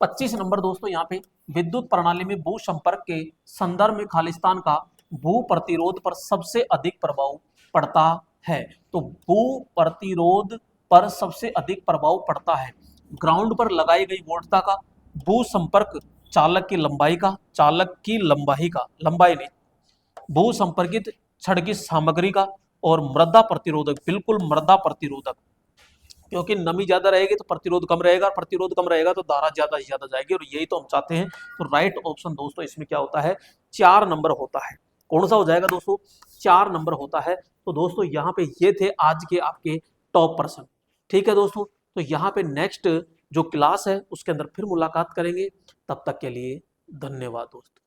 25 नंबर दोस्तों यहाँ पे विद्युत प्रणाली में भू संपर्क के संदर्भ में खालिस्तान का भू प्रतिरोध पर सबसे अधिक प्रभाव पड़ता है। तो भू प्रतिरोध पर सबसे अधिक प्रभाव पड़ता है ग्राउंड पर लगाई गई वोल्टता का, भू संपर्क चालक की लंबाई का, चालक की लंबाई का, लंबाई नहीं, भू संपर्कित छड़ की सामग्री का, और मृदा प्रतिरोधक, बिल्कुल मृदा प्रतिरोधक, क्योंकि नमी ज्यादा रहेगी तो प्रतिरोध कम रहेगा, और प्रतिरोध कम रहेगा तो धारा ज्यादा से ज्यादा जाएगी, और यही तो हम चाहते हैं। तो राइट ऑप्शन दोस्तों इसमें क्या होता है, 4 नंबर होता है। कौन सा हो जाएगा दोस्तों, 4 नंबर होता है। तो दोस्तों यहाँ पे ये थे आज के आपके टॉप पर्सन। ठीक है दोस्तों, तो यहाँ पे नेक्स्ट जो क्लास है उसके अंदर फिर मुलाकात करेंगे। तब तक के लिए धन्यवाद दोस्तों।